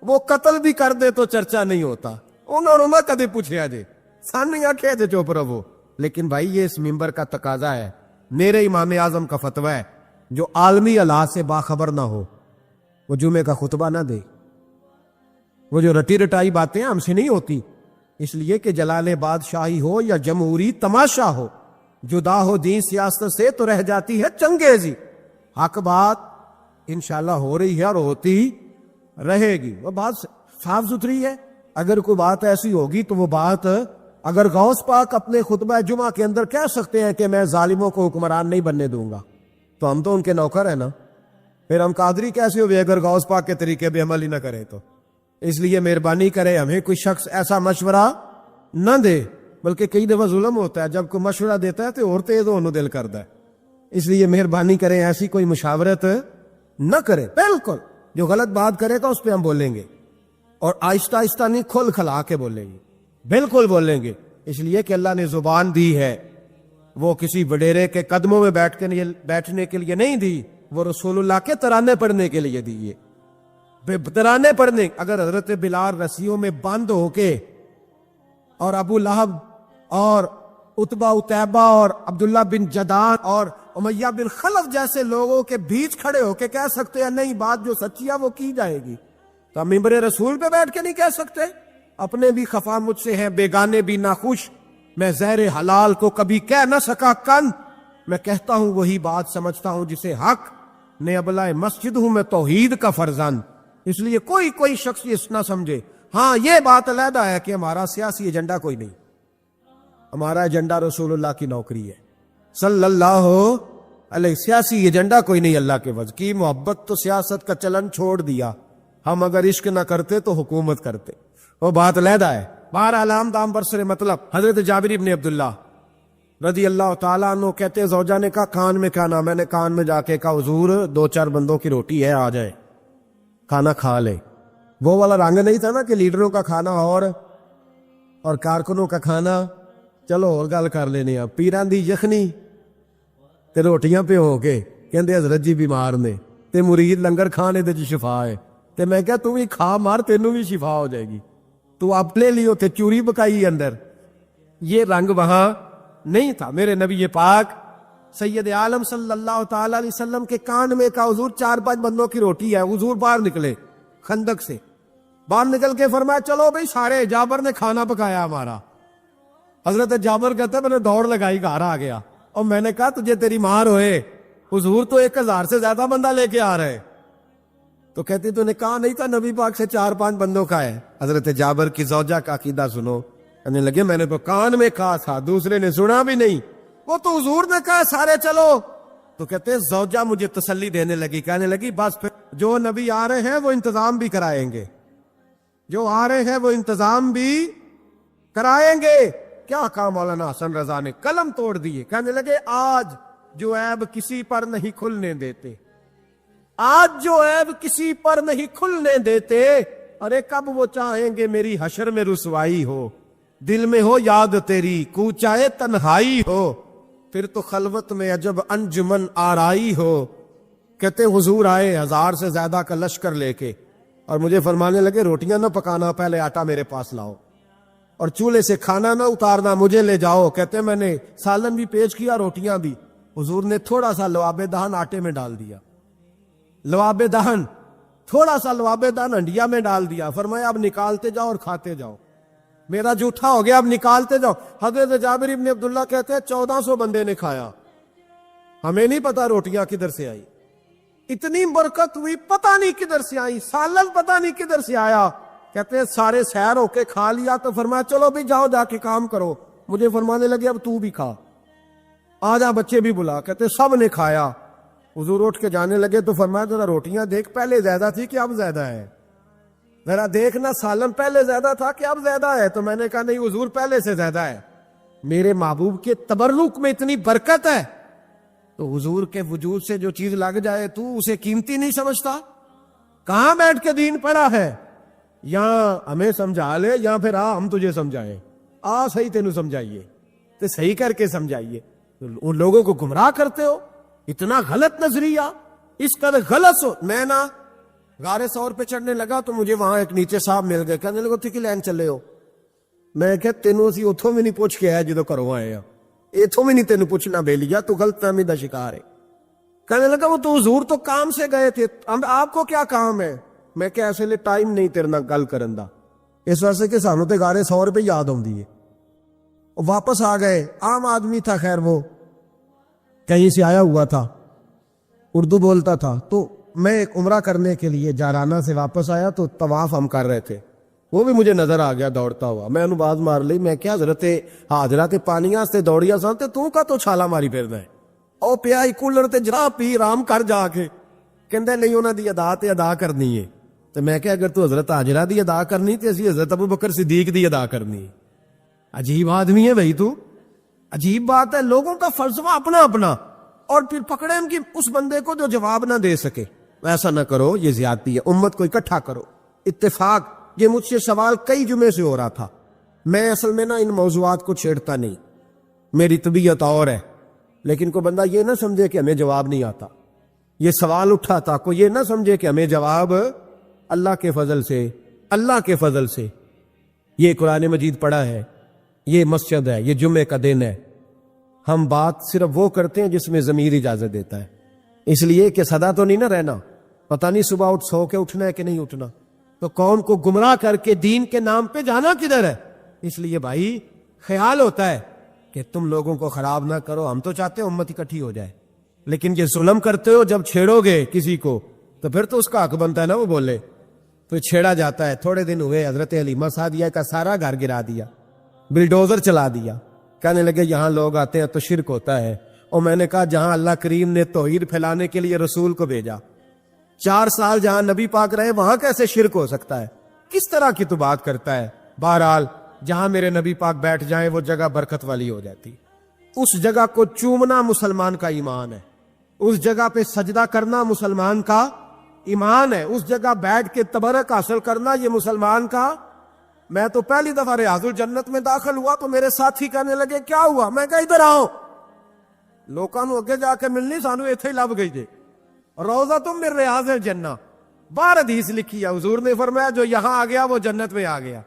وہ قتل بھی کر دے تو چرچا نہیں ہوتا۔ انہوں نے کدے پوچھا جے سانیاں کہہ دے چوپ رہو۔ لیکن بھائی یہ اس ممبر کا تقاضا ہے، میرے امام اعظم کا فتویٰ ہے، جو عالمی حالات سے باخبر نہ ہو وہ جمعے کا خطبہ نہ دے۔ وہ جو رٹی رٹائی باتیں ہم سے نہیں ہوتی، اس لیے کہ جلال بادشاہی ہو یا جمہوری تماشا ہو، جدا ہو دین سیاست سے تو رہ جاتی ہے چنگیزی۔ حق بات انشاءاللہ ہو رہی ہے اور ہوتی رہے گی، وہ بات صاف ستھری ہے۔ اگر کوئی بات ایسی ہوگی تو وہ بات، اگر غوث پاک اپنے خطبہ جمعہ کے اندر کہہ سکتے ہیں کہ میں ظالموں کو حکمران نہیں بننے دوں گا، تو ہم تو ان کے نوکر ہیں نا، پھر ہم قادری کیسے ہوئے اگر غوث پاک کے طریقے پہ عمل ہی نہ کرے تو۔ اس لیے مہربانی کرے ہمیں کوئی شخص ایسا مشورہ نہ دے، بلکہ کئی دفعہ ظلم ہوتا ہے، جب کوئی مشورہ دیتا ہے تو اور تیز ہونے دل کرتا ہے۔ اس لیے مہربانی کریں ایسی کوئی مشاورت نہ کرے۔ بالکل جو غلط بات کرے گا اس پہ ہم بولیں گے، اور آہستہ آہستہ نہیں، کھل کھلا کے بولیں گے، بالکل بولیں گے، اس لیے کہ اللہ نے زبان دی ہے، وہ کسی وڈیرے کے قدموں میں بیٹھنے کے لیے نہیں دی، وہ رسول اللہ کے ترانے پڑھنے کے لیے دی ہے۔ ترانے پڑھنے، اگر حضرت بلال رسیوں میں بند ہو کے اور ابو لہب اور عتبہ اتیبہ اور عبداللہ بن جدان اور امیہ بن خلف جیسے لوگوں کے بیچ کھڑے ہو کے کہہ سکتے ہیں نہیں بات جو سچی ہے وہ کی جائے گی، تو ہم ممبر رسول پہ بیٹھ کے نہیں کہہ سکتے؟ اپنے بھی خفا مجھ سے ہیں، بیگانے بھی ناخوش، میں زہر حلال کو کبھی کہہ نہ سکا کن، میں کہتا ہوں وہی بات سمجھتا ہوں جسے حق نے، ابلائے مسجد ہوں میں توحید کا فرزند۔ اس لیے کوئی شخص یہ نہ سمجھے، ہاں یہ بات علیحدہ ہے کہ ہمارا سیاسی ایجنڈا کوئی نہیں، ہمارا ایجنڈا رسول اللہ کی نوکری ہے صلی اللہ علیہ، سیاسی ایجنڈا کوئی نہیں، اللہ کے وجہ کی محبت تو سیاست کا چلن چھوڑ دیا، ہم اگر عشق نہ کرتے تو حکومت کرتے، وہ بات علیحدہ ہے۔ بہرحال عام دام برسر مطلب حضرت جابر ابن عبداللہ رضی اللہ تعالیٰ عنہ کہتے زوجہ نے کہا کان میں کھانا، میں نے کان میں جا کے کہا حضور 2-4 بندوں کی روٹی ہے، آ جائے کھانا کھا لے۔ وہ والا رنگ نہیں تھا نا کہ لیڈروں کا کھانا اور کارکنوں کا کھانا چلو اور گل کر لینے آپ، پیران دی یخنی تے روٹیاں پہ ہو کے کہندے حضرت جی بیمار نے تے مرید لنگر کھانے دے جی شفا ہے، تے میں کہا تم بھی کھا مار تینوں بھی شفا ہو جائے گی، تو اپنے لیے تے چوری پکائی اندر۔ یہ رنگ وہاں نہیں تھا۔ میرے نبی پاک سید عالم صلی اللہ تعالی علیہ وسلم کے کان میں کا حضور 4-5 بندوں کی روٹی ہے، حضور باہر نکلے خندق سے، باہر نکل کے فرمایا چلو بھئی سارے، جابر نے کھانا پکایا ہمارا۔ حضرت جابر کہتا ہے میں نے دوڑ لگائی، گھر آ گیا اور میں نے کہا تجھے تیری مار ہوئے، حضور تو 1000 سے زیادہ بندہ لے کے آ رہے، تو کہتی تو نے کہا نہیں تھا نبی پاک سے 4-5 بندوں کا ہے۔ حضرت جابر کی زوجہ کا عقیدہ سنو، کہنے لگے میں نے تو کان میں کہا تھا، دوسرے نے سنا بھی نہیں، وہ تو حضور نے کہا سارے چلو۔ تو کہتے زوجہ مجھے تسلی دینے لگی، کہنے لگی بس پھر جو نبی آ رہے ہیں وہ انتظام بھی کرائیں گے، جو آ رہے ہیں وہ انتظام بھی کرائیں گے۔ کیا کہا مولانا حسن رضا نے، قلم توڑ دیے، کہنے لگے آج جو عیب کسی پر نہیں کھلنے دیتے، آج جو عیب کسی پر نہیں کھلنے دیتے، ارے کب وہ چاہیں گے میری حشر میں رسوائی ہو، دل میں ہو یاد تیری کوچائے تنہائی ہو، پھر تو خلوت میں عجب انجمن آرائی ہو۔ کہتے حضور آئے 1000 سے زیادہ کا لشکر لے کے اور مجھے فرمانے لگے روٹیاں نہ پکانا، پہلے آٹا میرے پاس لاؤ، اور چولہے سے کھانا نہ اتارنا، مجھے لے جاؤ۔ کہتے میں نے سالن بھی پیش کیا، روٹیاں بھی، حضور نے تھوڑا سا لواب دہن آٹے میں ڈال دیا، لواب دہن تھوڑا سا لواب دہن ہنڈیا میں ڈال دیا، فرمایا اب نکالتے جاؤ اور کھاتے جاؤ، میرا جھوٹا ہو گیا اب نکالتے جاؤ۔ حضرت جابر ابن عبداللہ کہتے ہیں 1400 بندے نے کھایا، ہمیں نہیں پتا روٹیاں کدھر سے آئی، اتنی برکت ہوئی پتہ نہیں کدھر سے آئی، سالن پتہ نہیں کدھر سے آیا۔ کہتے ہیں سارے سیر ہو کے کھا لیا، تو فرمایا چلو بھی جاؤ جا کے کام کرو، مجھے فرمانے لگے اب تو بھی کھا، آ جا بچے بھی بلا۔ کہتے سب نے کھایا، حضور اٹھ کے جانے لگے تو فرمایا ذرا روٹیاں دیکھ، پہلے زیادہ تھی کہ اب زیادہ ہے، ذرا دیکھنا سالن پہلے زیادہ تھا کہ اب زیادہ ہے۔ تو میں نے کہا نہیں حضور پہلے سے زیادہ ہے، میرے محبوب کے تبرک میں اتنی برکت ہے، تو حضور کے وجود سے جو چیز لگ جائے تو اسے قیمتی نہیں سمجھتا؟ کہاں بیٹھ کے دین پڑھا ہے؟ یا ہمیں سمجھا لے یا پھر ہم تجھے سمجھائیں، صحیح تینوں سمجھائیے تو صحیح کر کے سمجھائیے۔ ان لوگوں کو گمراہ کرتے ہو، اتنا غلط نظریہ، اس قدر غلط ہو۔ میں نا غار سور پہ چڑھنے لگا تو مجھے وہاں ایک نیچے صاحب مل گئے، کہنے لگے تھی لین چلے ہو؟ میں کہ تینوں اسی اتھوں میں نہیں پوچھ کے آیا جدو کرو آئے اتھوں میں نہیں تینوں پوچھنا بے لیا، تو غلط فہمی دا شکار ہے۔ کہنے لگا وہ تو حضور تو کام سے گئے تھے، آپ کو کیا کام ہے؟ میں کہ ایسے لئے ٹائم نہیں تیرے نہ گل کرن دا، اس واسطے کہ سانوں تے غار سور پہ یاد آؤں دیئے۔ واپس آ گئے، عام آدمی تھا، خیر وہ کہیں سے آیا ہوا تھا، اردو بولتا تھا، تو میں ایک عمرہ کرنے کے لیے جارانہ سے واپس آیا تو طواف ہم کر رہے تھے، وہ بھی مجھے نظر آ گیا دوڑتا ہوا، میں انہوں باز مار لی، میں کیا حضرت حاضرات پانیاں سے دوڑیا سانتے تو کا تو چھالا ماری پھرنا ہے، او پیائی کولر تے جرا پی رام کر جا کے، کہندے نہیں انہاں دی ادا تے ادا کرنی ہے۔ تو میں کہ اگر تو حضرت حاجرہ دی ادا کرنی تے اسی حضرت ابو بکر صدیق دی ادا کرنی ہے۔ عجیب آدمی ہے بھائی تو، عجیب بات ہے، لوگوں کا فلسفہ اپنا اپنا، اور پھر پکڑے ان کی اس بندے کو جو جواب نہ دے سکے۔ ایسا نہ کرو، یہ زیادتی ہے، امت کو اکٹھا کرو، اتفاق۔ یہ مجھ سے سوال کئی جمعے سے ہو رہا تھا، میں اصل میں نا ان موضوعات کو چھیڑتا نہیں، میری طبیعت اور ہے، لیکن کوئی بندہ یہ نہ سمجھے کہ ہمیں جواب نہیں آتا۔ یہ سوال اٹھا تھا، کوئی یہ نہ سمجھے کہ ہمیں جواب اللہ کے فضل سے، اللہ کے فضل سے۔ یہ قرآن مجید پڑھا ہے، یہ مسجد ہے، یہ جمعے کا دن ہے، ہم بات صرف وہ کرتے ہیں جس میں ضمیر اجازت دیتا ہے، اس لیے کہ سدا تو نہیں نہ رہنا، پتہ نہیں صبح اٹھ سو کے اٹھنا ہے کہ نہیں اٹھنا، تو قوم کو گمراہ کر کے دین کے نام پہ جانا کدھر ہے؟ اس لیے بھائی خیال ہوتا ہے کہ تم لوگوں کو خراب نہ کرو، ہم تو چاہتے ہیں امت اکٹھی ہو جائے، لیکن یہ ظلم کرتے ہو، جب چھیڑو گے کسی کو تو پھر تو اس کا حق بنتا ہے نا وہ بولے، تو چھیڑا جاتا ہے۔ تھوڑے دن ہوئے حضرت حلیمہ سعدیہ کا سارا گھر گرا دیا، بلڈوزر چلا دیا، کہنے لگے یہاں لوگ آتے ہیں تو شرک ہوتا ہے، اور میں نے کہا جہاں اللہ کریم نے توحید پھیلانے کے لیے رسول کو بھیجا، 4 سال جہاں نبی پاک رہے وہاں کیسے شرک ہو سکتا ہے؟ کس طرح کی تو بات کرتا ہے؟ بہرحال جہاں میرے نبی پاک بیٹھ جائیں وہ جگہ برکت والی ہو جاتی. اس جگہ کو چومنا مسلمان کا ایمان ہے. اس جگہ پہ سجدہ کرنا مسلمان کا ایمان ہے. اس جگہ بیٹھ کے تبرک حاصل کرنا یہ مسلمان کا. میں تو پہلی دفعہ ریاض الجنت میں داخل ہوا تو میرے ساتھی کہنے لگے کیا ہوا؟ میں کہا ادھر آؤ. لوکاں نو اگے جا کے ملنی، سانو ایتھے ہی لب گئی جے. روضۃ من ریاض الجنہ، 12 حدیث لکھی ہے. حضور نے فرمایا جو یہاں آ گیا وہ جنت میں آ گیا.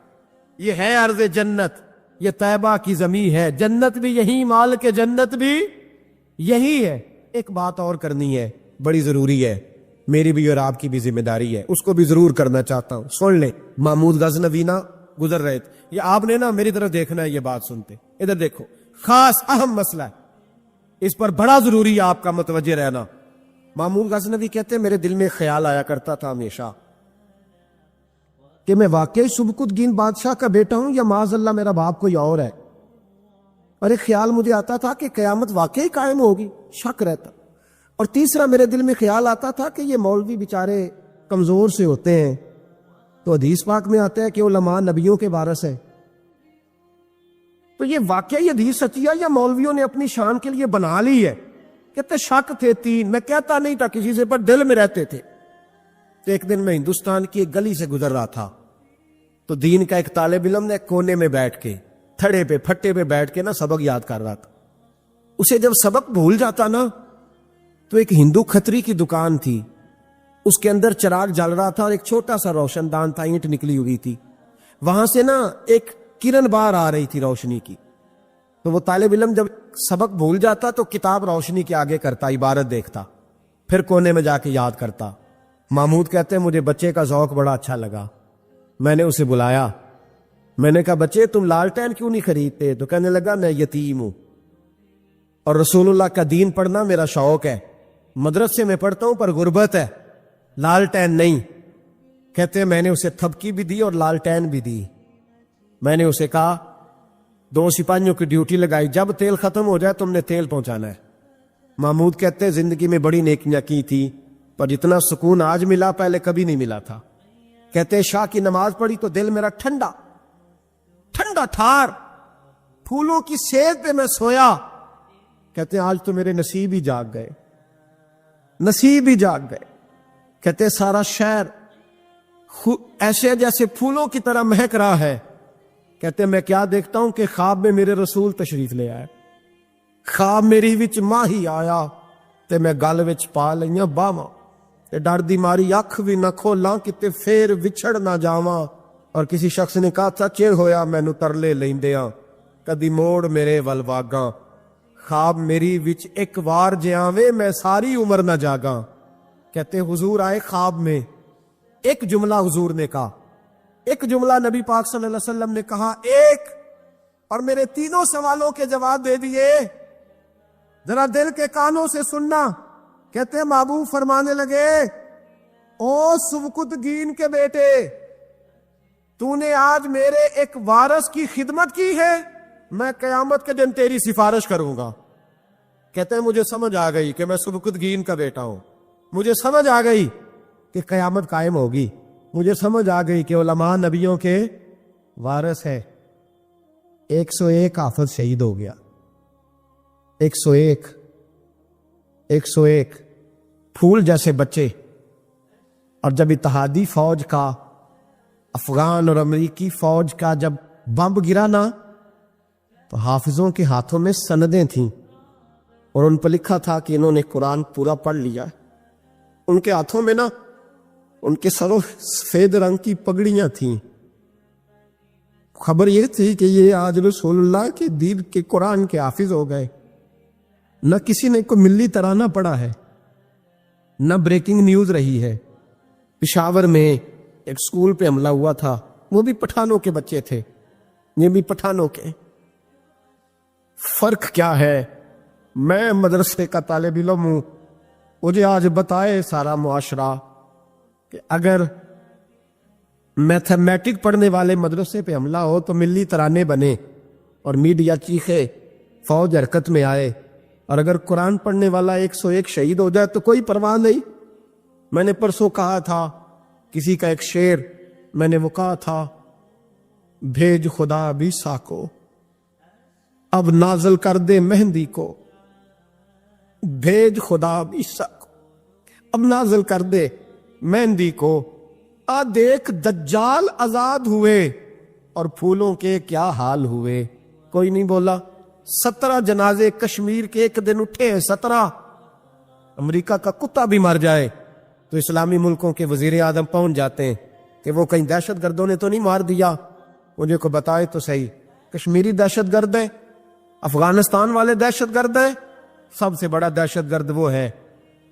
یہ ہے ارض جنت، یہ طیبہ کی زمین ہے. جنت بھی یہی، مال کے جنت بھی یہی ہے. ایک بات اور کرنی ہے، بڑی ضروری ہے، میری بھی اور آپ کی بھی ذمہ داری ہے، اس کو بھی ضرور کرنا چاہتا ہوں. سن لیں. محمود غزنوی نا گزر رہے تھے. یہ آپ نے نا میری طرف دیکھنا ہے، یہ بات سنتے ادھر دیکھو. خاص اہم مسئلہ ہے، اس پر بڑا ضروری ہے آپ کا متوجہ رہنا. محمود غزنوی کہتے ہیں میرے دل میں خیال آیا کرتا تھا ہمیشہ کہ میں واقعی سبکتگین بادشاہ کا بیٹا ہوں یا معاذ اللہ میرا باپ کوئی اور ہے. اور ایک خیال مجھے آتا تھا کہ قیامت واقعی قائم ہوگی، شک رہتا. اور تیسرا میرے دل میں خیال آتا تھا کہ یہ مولوی بیچارے کمزور سے ہوتے ہیں، تو حدیث پاک میں آتا ہے کہ علماء نبیوں کے وارث ہیں. تو یہ واقعی حدیث سچی ہے یا مولویوں نے اپنی شان کے لیے بنا لی ہے؟ کہتے شک تھے 3. میں کہتا نہیں تھا کسی سے، پر دل میں رہتے تھے. تو ایک دن میں ہندوستان کی ایک گلی سے گزر رہا تھا تو دین کا ایک طالب علم نے کونے میں بیٹھ کے تھڑے پہ پھٹے پہ بیٹھ کے نا سبق یاد کر رہا تھا. اسے جب سبق بھول جاتا نا تو ایک ہندو کھتری کی دکان تھی، اس کے اندر چراغ جل رہا تھا اور ایک چھوٹا سا روشن دان تھا، اینٹ نکلی ہوئی تھی. وہاں سے نا ایک کرن باہر آ رہی تھی روشنی کی. تو وہ طالب علم جب سبق بھول جاتا تو کتاب روشنی کے آگے کرتا، عبارت دیکھتا، پھر کونے میں جا کے یاد کرتا. محمود کہتے ہیں مجھے بچے کا ذوق بڑا اچھا لگا. میں نے اسے بلایا، میں نے کہا بچے تم لالٹین کیوں نہیں خریدتے؟ تو کہنے لگا میں یتیم ہوں اور رسول اللہ کا دین پڑھنا میرا شوق ہے، مدرسے میں پڑھتا ہوں پر غربت ہے، لالٹین نہیں. کہتے ہیں میں نے اسے تھپکی بھی دی اور لالٹین بھی دی. میں نے اسے کہا 2 سپاہیوں کی ڈیوٹی لگائی، جب تیل ختم ہو جائے تم نے تیل پہنچانا ہے. محمود کہتے ہیں زندگی میں بڑی نیکیاں کی تھی پر جتنا سکون آج ملا پہلے کبھی نہیں ملا تھا. کہتے ہیں شاہ کی نماز پڑھی تو دل میرا ٹھنڈا ٹھنڈا ٹھار، پھولوں کی سیج پہ میں سویا. کہتے ہیں آج تو میرے نصیب ہی جاگ گئے، نصیب ہی جاگ گئے. کہتے ہیں سارا شہر ایسے جیسے پھولوں کی طرح مہک رہا ہے. کہتے ہیں میں کیا دیکھتا ہوں کہ خواب میں میرے رسول تشریف لے آئے. خواب میری وچ ماہی آیا تے میں گل وچ پا لئیاں باواں تے ڈر دی ماری اکھ بھی نہ کھولاں کتے پھر وچھڑ نہ جاواں. اور کسی شخص نے کہا سچے ہویا مینوں ترلے لیندیاں کدی موڑ میرے ول واگاں. خواب میری وچ ایک وار جے آویں میں ساری عمر نہ جاگاں. کہتے حضور آئے خواب میں، ایک جملہ حضور نے کہا، ایک جملہ نبی پاک صلی اللہ علیہ وسلم نے کہا، ایک، اور میرے 3 سوالوں کے جواب دے دیے. ذرا دل کے کانوں سے سننا. کہتے ہیں محبوب فرمانے لگے او سبکتگین کے بیٹے، تو نے آج میرے ایک وارث کی خدمت کی ہے، میں قیامت کے دن تیری سفارش کروں گا. کہتے ہیں مجھے سمجھ آ گئی کہ میں سبکتگین کا بیٹا ہوں، مجھے سمجھ آ گئی کہ قیامت قائم ہوگی، مجھے سمجھ آ گئی کہ علماء نبیوں کے وارث ہے. 101 حافظ شہید ہو گیا، 101 پھول جیسے بچے. اور جب اتحادی فوج کا، افغان اور امریکی فوج کا جب بم گرا نا تو حافظوں کے ہاتھوں میں سندیں تھیں اور ان پر لکھا تھا کہ انہوں نے قرآن پورا پڑھ لیا. ان کے ہاتھوں میں نا ان کے سروں سفید رنگ کی پگڑیاں تھیں. خبر یہ تھی کہ یہ آج رسول اللہ کے دین کے قرآن کے حافظ ہو گئے. نہ کسی نے کوئی ملی ترانہ پڑھا ہے، نہ بریکنگ نیوز رہی ہے. پشاور میں ایک سکول پہ حملہ ہوا تھا، وہ بھی پٹھانوں کے بچے تھے، یہ بھی پٹھانوں کے. فرق کیا ہے؟ میں مدرسے کا طالب علم ہوں، مجھے آج بتائے سارا معاشرہ کہ اگر میتھمیٹک پڑھنے والے مدرسے پہ حملہ ہو تو ملی ترانے بنے اور میڈیا چیخے، فوج حرکت میں آئے، اور اگر قرآن پڑھنے والا 101 شہید ہو جائے تو کوئی پرواہ نہیں. میں نے پرسوں کہا تھا کسی کا ایک شعر، میں نے وہ کہا تھا، بھیج خدا عیسیٰ کو اب نازل کر دے مہندی کو، بھیج خدا عیسیٰ کو اب نازل کر دے مہندی کو، آ دیکھ دجال آزاد ہوئے اور پھولوں کے کیا حال ہوئے۔ کوئی نہیں بولا۔ 17 جنازے کشمیر کے ایک دن اٹھے ہیں، 17۔ امریکہ کا کتا بھی مر جائے تو اسلامی ملکوں کے وزیر اعظم پہنچ جاتے ہیں کہ وہ کہیں دہشت گردوں نے تو نہیں مار دیا، مجھے کو بتائے تو صحیح۔ کشمیری دہشت گرد ہیں، افغانستان والے دہشت گرد ہیں، سب سے بڑا دہشت گرد وہ ہے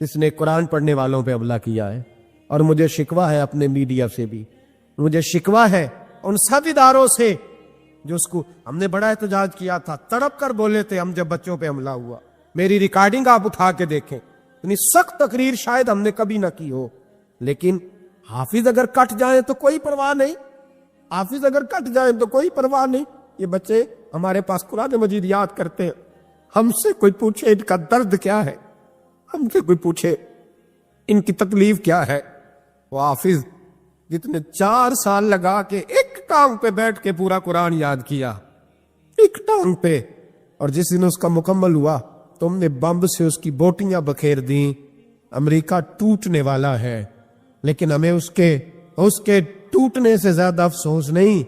جس نے قرآن پڑھنے والوں پہ حملہ کیا ہے۔ اور مجھے شکوہ ہے اپنے میڈیا سے بھی، مجھے شکوہ ہے ان سب اداروں سے جو اس کو، ہم نے بڑا احتجاج کیا تھا، تڑپ کر بولے تھے ہم جب بچوں پہ حملہ ہوا۔ میری ریکارڈنگ آپ اٹھا کے دیکھیں، اتنی سخت تقریر شاید ہم نے کبھی نہ کی ہو، لیکن حافظ اگر کٹ جائیں تو کوئی پرواہ نہیں، حافظ اگر کٹ جائیں تو کوئی پرواہ نہیں۔ یہ بچے ہمارے پاس قرآن مجید یاد کرتے ہیں، ہم سے کوئی پوچھے ان کا درد کیا ہے، ہم سے کوئی پوچھے ان کی تکلیف کیا ہے۔ وہ حافظ جتنے 4 سال لگا کے ایک ٹانگ پہ بیٹھ کے پورا قرآن یاد کیا، ایک ٹانگ پہ، اور جس دن اس کا مکمل ہوا تم نے بمب سے اس کی بوٹیاں بکھیر دیں۔ امریکہ ٹوٹنے والا ہے، لیکن ہمیں اس کے ٹوٹنے سے زیادہ افسوس نہیں،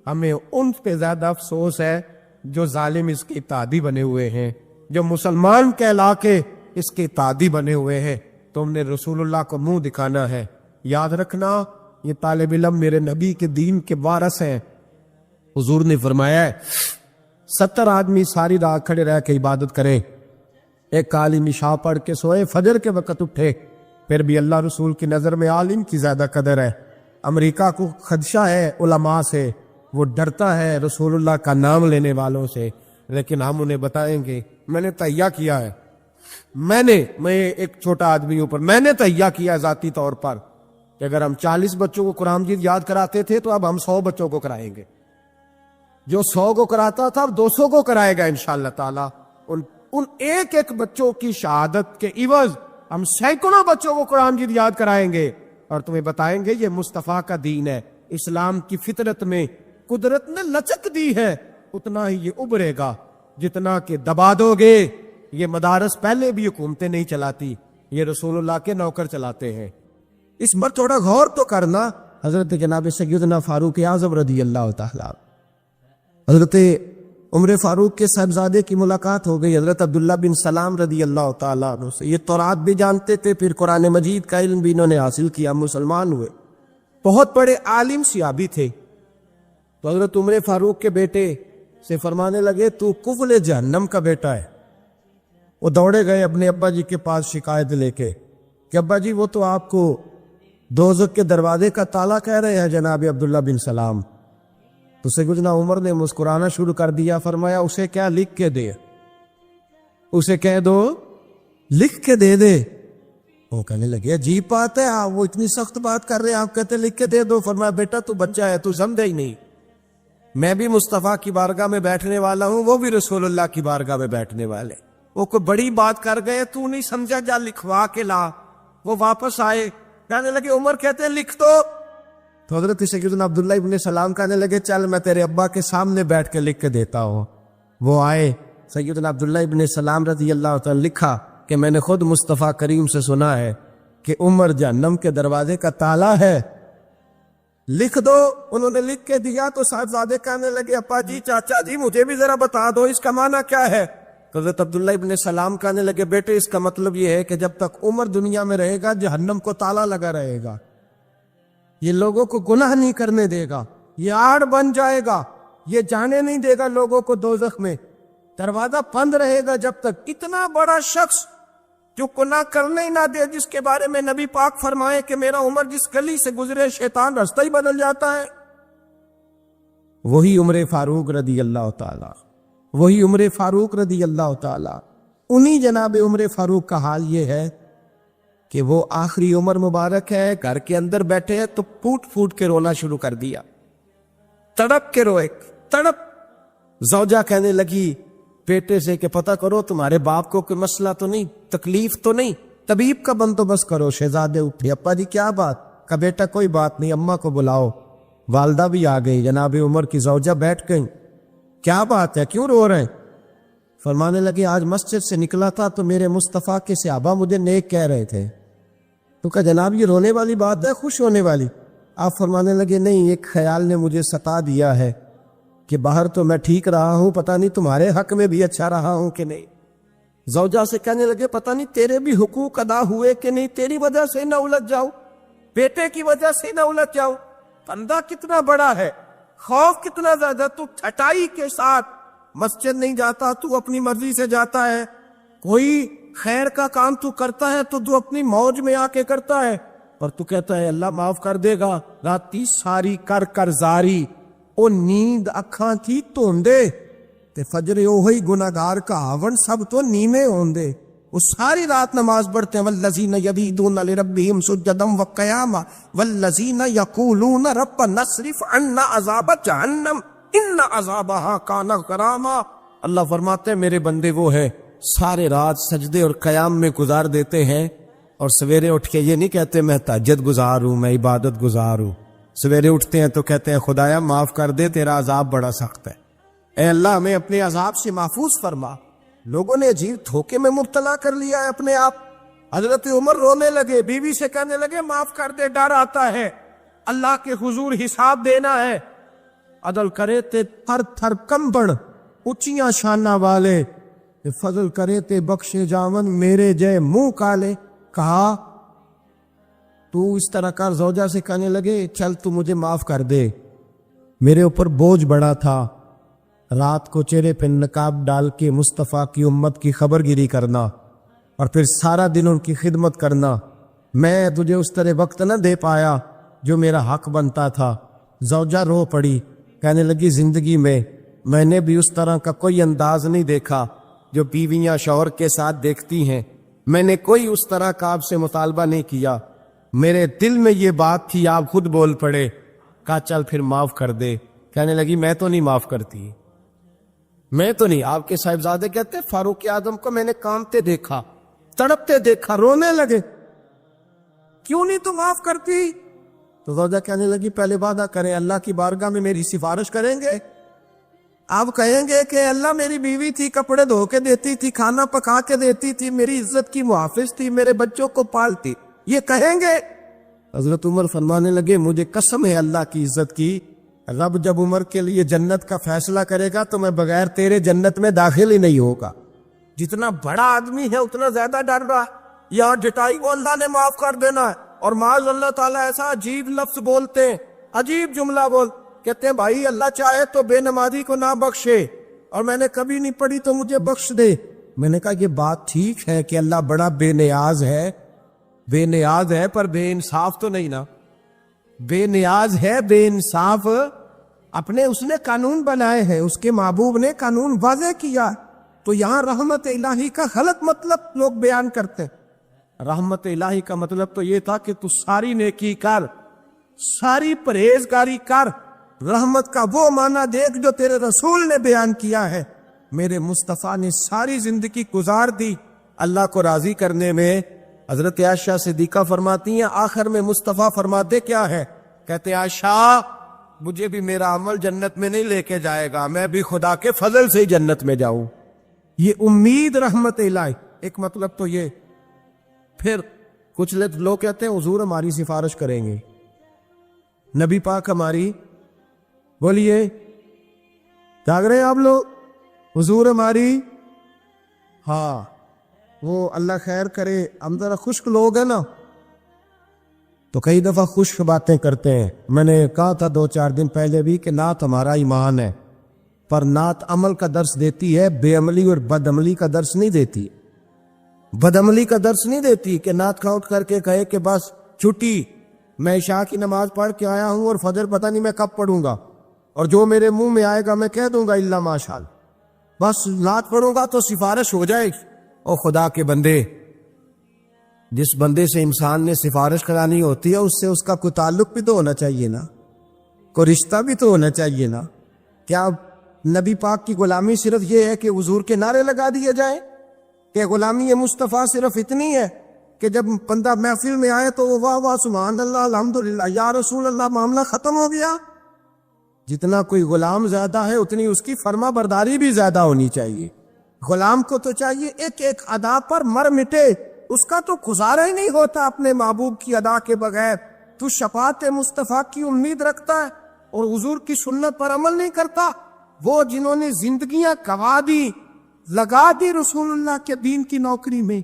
ہمیں ان پہ زیادہ افسوس ہے جو ظالم اس کے اتحادی بنے ہوئے ہیں، جو مسلمان کہلا کے اس کے اتحادی بنے ہوئے ہیں۔ تم نے رسول اللہ کو منہ دکھانا ہے۔ یاد رکھنا، یہ طالب علم میرے نبی کے دین کے وارث ہیں۔ حضور نے فرمایا ہے 70 آدمی ساری رات کھڑے رہ کے عبادت کریں، ایک عالم عشاء پڑھ کے سوئے، فجر کے وقت اٹھے، پھر بھی اللہ رسول کی نظر میں عالم کی زیادہ قدر ہے۔ امریکہ کو خدشہ ہے علماء سے، وہ ڈرتا ہے رسول اللہ کا نام لینے والوں سے، لیکن ہم انہیں بتائیں گے، میں نے تہیہ کیا ہے، میں ایک چھوٹا آدمی اوپر میں نے تہیہ کیا ہے ذاتی طور پر کہ اگر ہم 40 بچوں کو قرآن مجید یاد کراتے تھے تو اب ہم 100 بچوں کو کرائیں گے، جو 100 کو کراتا تھا اب 200 کو کرائے گا انشاءاللہ تعالی۔ ان ایک ایک بچوں کی شہادت کے عوض ہم سینکڑوں بچوں کو قرآن مجید یاد کرائیں گے اور تمہیں بتائیں گے یہ مصطفیٰ کا دین ہے۔ اسلام کی فطرت میں قدرت نے لچک دی ہے، اتنا ہی یہ ابھرے گا جتنا کہ دبا دو گے۔ یہ مدارس پہلے بھی حکومتیں نہیں چلاتی، یہ رسول اللہ کے نوکر چلاتے ہیں۔ اس پر تھوڑا غور تو کرنا۔ حضرت جناب سیدنا فاروق اعظم رضی اللہ تعالیٰ، حضرت عمر فاروق کے صاحبزادے کی ملاقات ہو گئی حضرت عبداللہ بن سلام رضی اللہ تعالیٰ عنہ سے۔ یہ تورات بھی جانتے تھے، پھر قرآن مجید کا علم بھی انہوں نے حاصل کیا، مسلمان ہوئے، بہت بڑے عالم صحابی تھے۔ تو حضرت عمر فاروق کے بیٹے سے فرمانے لگے تو کفل جہنم کا بیٹا ہے۔ وہ دوڑے گئے اپنے ابا جی کے پاس شکایت لے کے کہ ابا جی وہ تو آپ کو دوزخ کے دروازے کا تالا کہہ رہے ہیں جناب عبداللہ بن سلام۔ تو سیدنا عمر نے مسکرانا شروع کر دیا، فرمایا اسے کیا لکھ کے دے، اسے کہہ دو لکھ کے دے دے۔ وہ کہنے لگے عجیب بات ہے، وہ اتنی سخت بات کر رہے ہیں، آپ کہتے لکھ کے دے دو۔ فرمایا بیٹا تو بچہ ہے، تو سمجھے ہی نہیں، میں بھی مصطفیٰ کی بارگاہ میں بیٹھنے والا ہوں، وہ بھی رسول اللہ کی بارگاہ میں بیٹھنے والے۔ وہ کوئی بڑی بات کر گئے، تو نہیں سمجھا، جا لکھوا کے لا۔ وہ واپس آئے، کہنے لگے عمر کہتے ہیں لکھ دو۔ تو حضرت سیدنا عبداللہ ابن سلام کہنے لگے چل میں تیرے ابا کے سامنے بیٹھ کے لکھ کے دیتا ہوں۔ وہ آئے، سیدنا عبداللہ ابن سلام رضی اللہ تعالیٰ لکھا کہ میں نے خود مصطفیٰ کریم سے سنا ہے کہ عمر جہنم کے دروازے کا تالا ہے، لکھ دو۔ انہوں نے لکھ کے دیا تو صاحبزادے کہنے لگے ابا جی چاچا جی مجھے بھی ذرا بتا دو اس کا معنی کیا ہے۔ حضرت عبداللہ ابن سلام کہنے لگے بیٹے اس کا مطلب یہ ہے کہ جب تک عمر دنیا میں رہے گا جہنم کو تالا لگا رہے گا، یہ لوگوں کو گناہ نہیں کرنے دے گا، یہ آڑ بن جائے گا، یہ جانے نہیں دے گا لوگوں کو دوزخ میں، دروازہ بند رہے گا جب تک۔ اتنا بڑا شخص جو گناہ کرنے ہی نہ دے، جس کے بارے میں نبی پاک فرمائے کہ میرا عمر جس گلی سے گزرے شیطان رستہ ہی بدل جاتا ہے، وہی عمر فاروق رضی اللہ تعالی، وہی عمر فاروق رضی اللہ تعالی۔ انہی جناب عمر فاروق کا حال یہ ہے کہ وہ آخری عمر مبارک ہے، گھر کے اندر بیٹھے ہیں تو پھوٹ پھوٹ کے رونا شروع کر دیا، تڑپ کے روئے، تڑپ۔ زوجہ کہنے لگی بیٹے سے کہ پتہ کرو تمہارے باپ کو کوئی مسئلہ تو نہیں، تکلیف تو نہیں؟ طبیب کا بندوبست کرو۔ شہزادے اٹھے، ابا جی کیا بات؟ کا بیٹا کوئی بات نہیں، اماں کو بلاؤ۔ والدہ بھی آ گئی، جناب عمر کی زوجہ بیٹھ گئی۔ کیا بات ہے، کیوں رو رہے ہیں؟ فرمانے لگے آج مسجد سے نکلا تھا تو میرے مصطفیٰ کے صحابہ مجھے نیک کہہ رہے تھے۔ تو کہا جناب یہ رونے والی بات ہے، خوش ہونے والی؟ آپ فرمانے لگے نہیں، ایک خیال نے مجھے ستا دیا ہے کہ باہر تو میں ٹھیک رہا ہوں، پتہ نہیں تمہارے حق میں بھی اچھا رہا ہوں کہ نہیں۔ زوجہ سے کہنے لگے پتہ نہیں تیرے بھی حقوق ادا ہوئے کہ نہیں، تیری وجہ سے نہ الجھ جاؤ، بیٹے کی وجہ سے نہ الجھ جاؤ۔ بندہ کتنا بڑا ہے، خوف کتنا زیادہ، تو چھٹائی کے ساتھ مسجد نہیں جاتا، تو اپنی مرضی سے جاتا ہے۔ کوئی خیر کا کام تو کرتا ہے تو اپنی موج میں آ کے کرتا ہے، پر تو کہتا ہے اللہ معاف کر دے گا۔ راتی ساری کر کر زاری، او نیند اکھاں تھی توندے تے فجر اوہی گناہگار کا آون سب تو نیمے ہوندے۔ وہ ساری رات نماز پڑھتے ہیں، والذین یبیتون لربہم سجدا وقیاما والذین یقولون ربنا اصرف عنا عذاب جہنم ان عذابها کان غراما۔ اللہ فرماتے ہیں میرے بندے وہ ہیں سارے رات سجدے اور قیام میں گزار دیتے ہیں، اور سویرے اٹھ کے یہ نہیں کہتے میں تہجد گزار ہوں، میں عبادت گزار ہوں۔ سویرے اٹھتے ہیں تو کہتے ہیں خدایا معاف کر دے، تیرا عذاب بڑا سخت ہے، اے اللہ ہمیں اپنے عذاب سے محفوظ فرما۔ لوگوں نے عجیب دھوکے میں مبتلا کر لیا ہے اپنے آپ۔ حضرت عمر رونے لگے، بیوی سے کہنے لگے معاف کر دے، ڈر آتا ہے، اللہ کے حضور حساب دینا ہے۔ عدل کرے تے تھر تھر کمبڑ اچیاں شانہ والے، فضل کرے تے بخشے جاون میرے جے منہ کالے۔ کہا تو اس طرح کر، زوجہ سے کہنے لگے چل تو مجھے معاف کر دے، میرے اوپر بوجھ بڑا تھا، رات کو چہرے پہ نقاب ڈال کے مصطفیٰ کی امت کی خبر گیری کرنا اور پھر سارا دن ان کی خدمت کرنا، میں تجھے اس طرح وقت نہ دے پایا جو میرا حق بنتا تھا۔ زوجہ رو پڑی، کہنے لگی زندگی میں نے بھی اس طرح کا کوئی انداز نہیں دیکھا جو بیویاں شوہر کے ساتھ دیکھتی ہیں، میں نے کوئی اس طرح کا آپ سے مطالبہ نہیں کیا، میرے دل میں یہ بات تھی، آپ خود بول پڑے۔ کہا چل پھر معاف کر دے۔ کہنے لگی میں تو نہیں معاف کرتی، میں تو نہیں۔ آپ کے صاحبزادے کہتے فاروق اعظم کو میں نے کانپتے دیکھا، تڑپتے دیکھا، رونے لگے، کیوں نہیں تو معاف کرتی؟ تو زوجہ کہنے لگی پہلے وعدہ کریں، اللہ کی بارگاہ میں میری سفارش کریں گے؟ آپ کہیں گے کہ اللہ میری بیوی تھی، کپڑے دھو کے دیتی تھی، کھانا پکا کے دیتی تھی، میری عزت کی محافظ تھی، میرے بچوں کو پالتی، یہ کہیں گے؟ حضرت عمر فرمانے لگے مجھے قسم ہے اللہ کی عزت کی، رب جب عمر کے لیے جنت کا فیصلہ کرے گا تو میں بغیر تیرے جنت میں داخل ہی نہیں ہوگا۔ جتنا بڑا آدمی ہے اتنا زیادہ ڈر رہا ہے، یہاں جٹائی کو اللہ نے معاف کر دینا ہے، اور معاذ اللہ تعالیٰ ایسا عجیب لفظ بولتے ہیں، عجیب جملہ کہتے ہیں بھائی اللہ چاہے تو بے نمازی کو نہ بخشے، اور میں نے کبھی نہیں پڑھی تو مجھے بخش دے۔ میں نے کہا یہ بات ٹھیک ہے کہ اللہ بڑا بے نیاز ہے، پر بے انصاف تو نہیں نا، بے نیاز ہے، بے انصاف اپنے اس نے قانون بنائے ہیں، اس کے محبوب نے قانون واضح کیا، تو یہاں رحمت الہی کا غلط مطلب لوگ بیان کرتے ہیں۔ رحمت الہی کا مطلب تو یہ تھا کہ تو ساری نیکی کر، ساری پرہیزگاری کر، رحمت کا وہ معنی دیکھ جو تیرے رسول نے بیان کیا ہے۔ میرے مصطفیٰ نے ساری زندگی گزار دی اللہ کو راضی کرنے میں۔ حضرت عائشہ صدیقہ فرماتی ہیں آخر میں مصطفیٰ فرماتے کیا ہے؟ کہتے عائشہ مجھے بھی میرا عمل جنت میں نہیں لے کے جائے گا، میں بھی خدا کے فضل سے ہی جنت میں جاؤں۔ یہ امید رحمت الہی، ایک مطلب تو یہ۔ پھر کچھ لوگ کہتے ہیں حضور ہماری سفارش کریں گے، نبی پاک ہماری، بولیے جاگ رہے ہیں آپ لوگ؟ حضور ہماری، ہاں وہ اللہ خیر کرے، ہم ذرا خشک لوگ ہیں نا تو کئی دفعہ خشک باتیں کرتے ہیں۔ میں نے کہا تھا 2-4 دن پہلے بھی کہ نعت ہمارا ایمان ہے، پر نعت عمل کا درس دیتی ہے، بے عملی اور بد عملی کا درس نہیں دیتی۔ بد عملی کا درس نہیں دیتی کہ نعت کاؤنٹ کر کے کہے کہ بس چھٹی، میں عشاء کی نماز پڑھ کے آیا ہوں اور فجر پتہ نہیں میں کب پڑھوں گا، اور جو میرے منہ میں آئے گا میں کہہ دوں گا اللہ ماشاءاللہ، بس نعت پڑھوں گا تو سفارش ہو جائے گی۔ او خدا کے بندے، جس بندے سے انسان نے سفارش کرانی ہوتی ہے اس سے اس کا کوئی تعلق بھی تو ہونا چاہیے نا، کوئی رشتہ بھی تو ہونا چاہیے نا۔ کیا نبی پاک کی غلامی صرف یہ ہے کہ حضور کے نعرے لگا دیے جائیں کہ غلامی مصطفیٰ صرف اتنی ہے؟ کہ جب بندہ محفل میں آئے تو وہ واہ واہ سبحان اللہ الحمدللہ یا رسول اللہ معاملہ ختم ہو گیا؟ جتنا کوئی غلام زیادہ ہے اتنی اس کی فرما برداری بھی زیادہ ہونی چاہیے. غلام کو تو چاہیے ایک ایک ادا پر مر مٹے، اس کا تو گزارا ہی نہیں ہوتا اپنے محبوب کی ادا کے بغیر. تو شفاعت مصطفیٰ کی امید رکھتا ہے اور حضور کی سنت پر عمل نہیں کرتا. وہ جنہوں نے زندگیاں گوا دی، لگا دی رسول اللہ کے دین کی نوکری میں،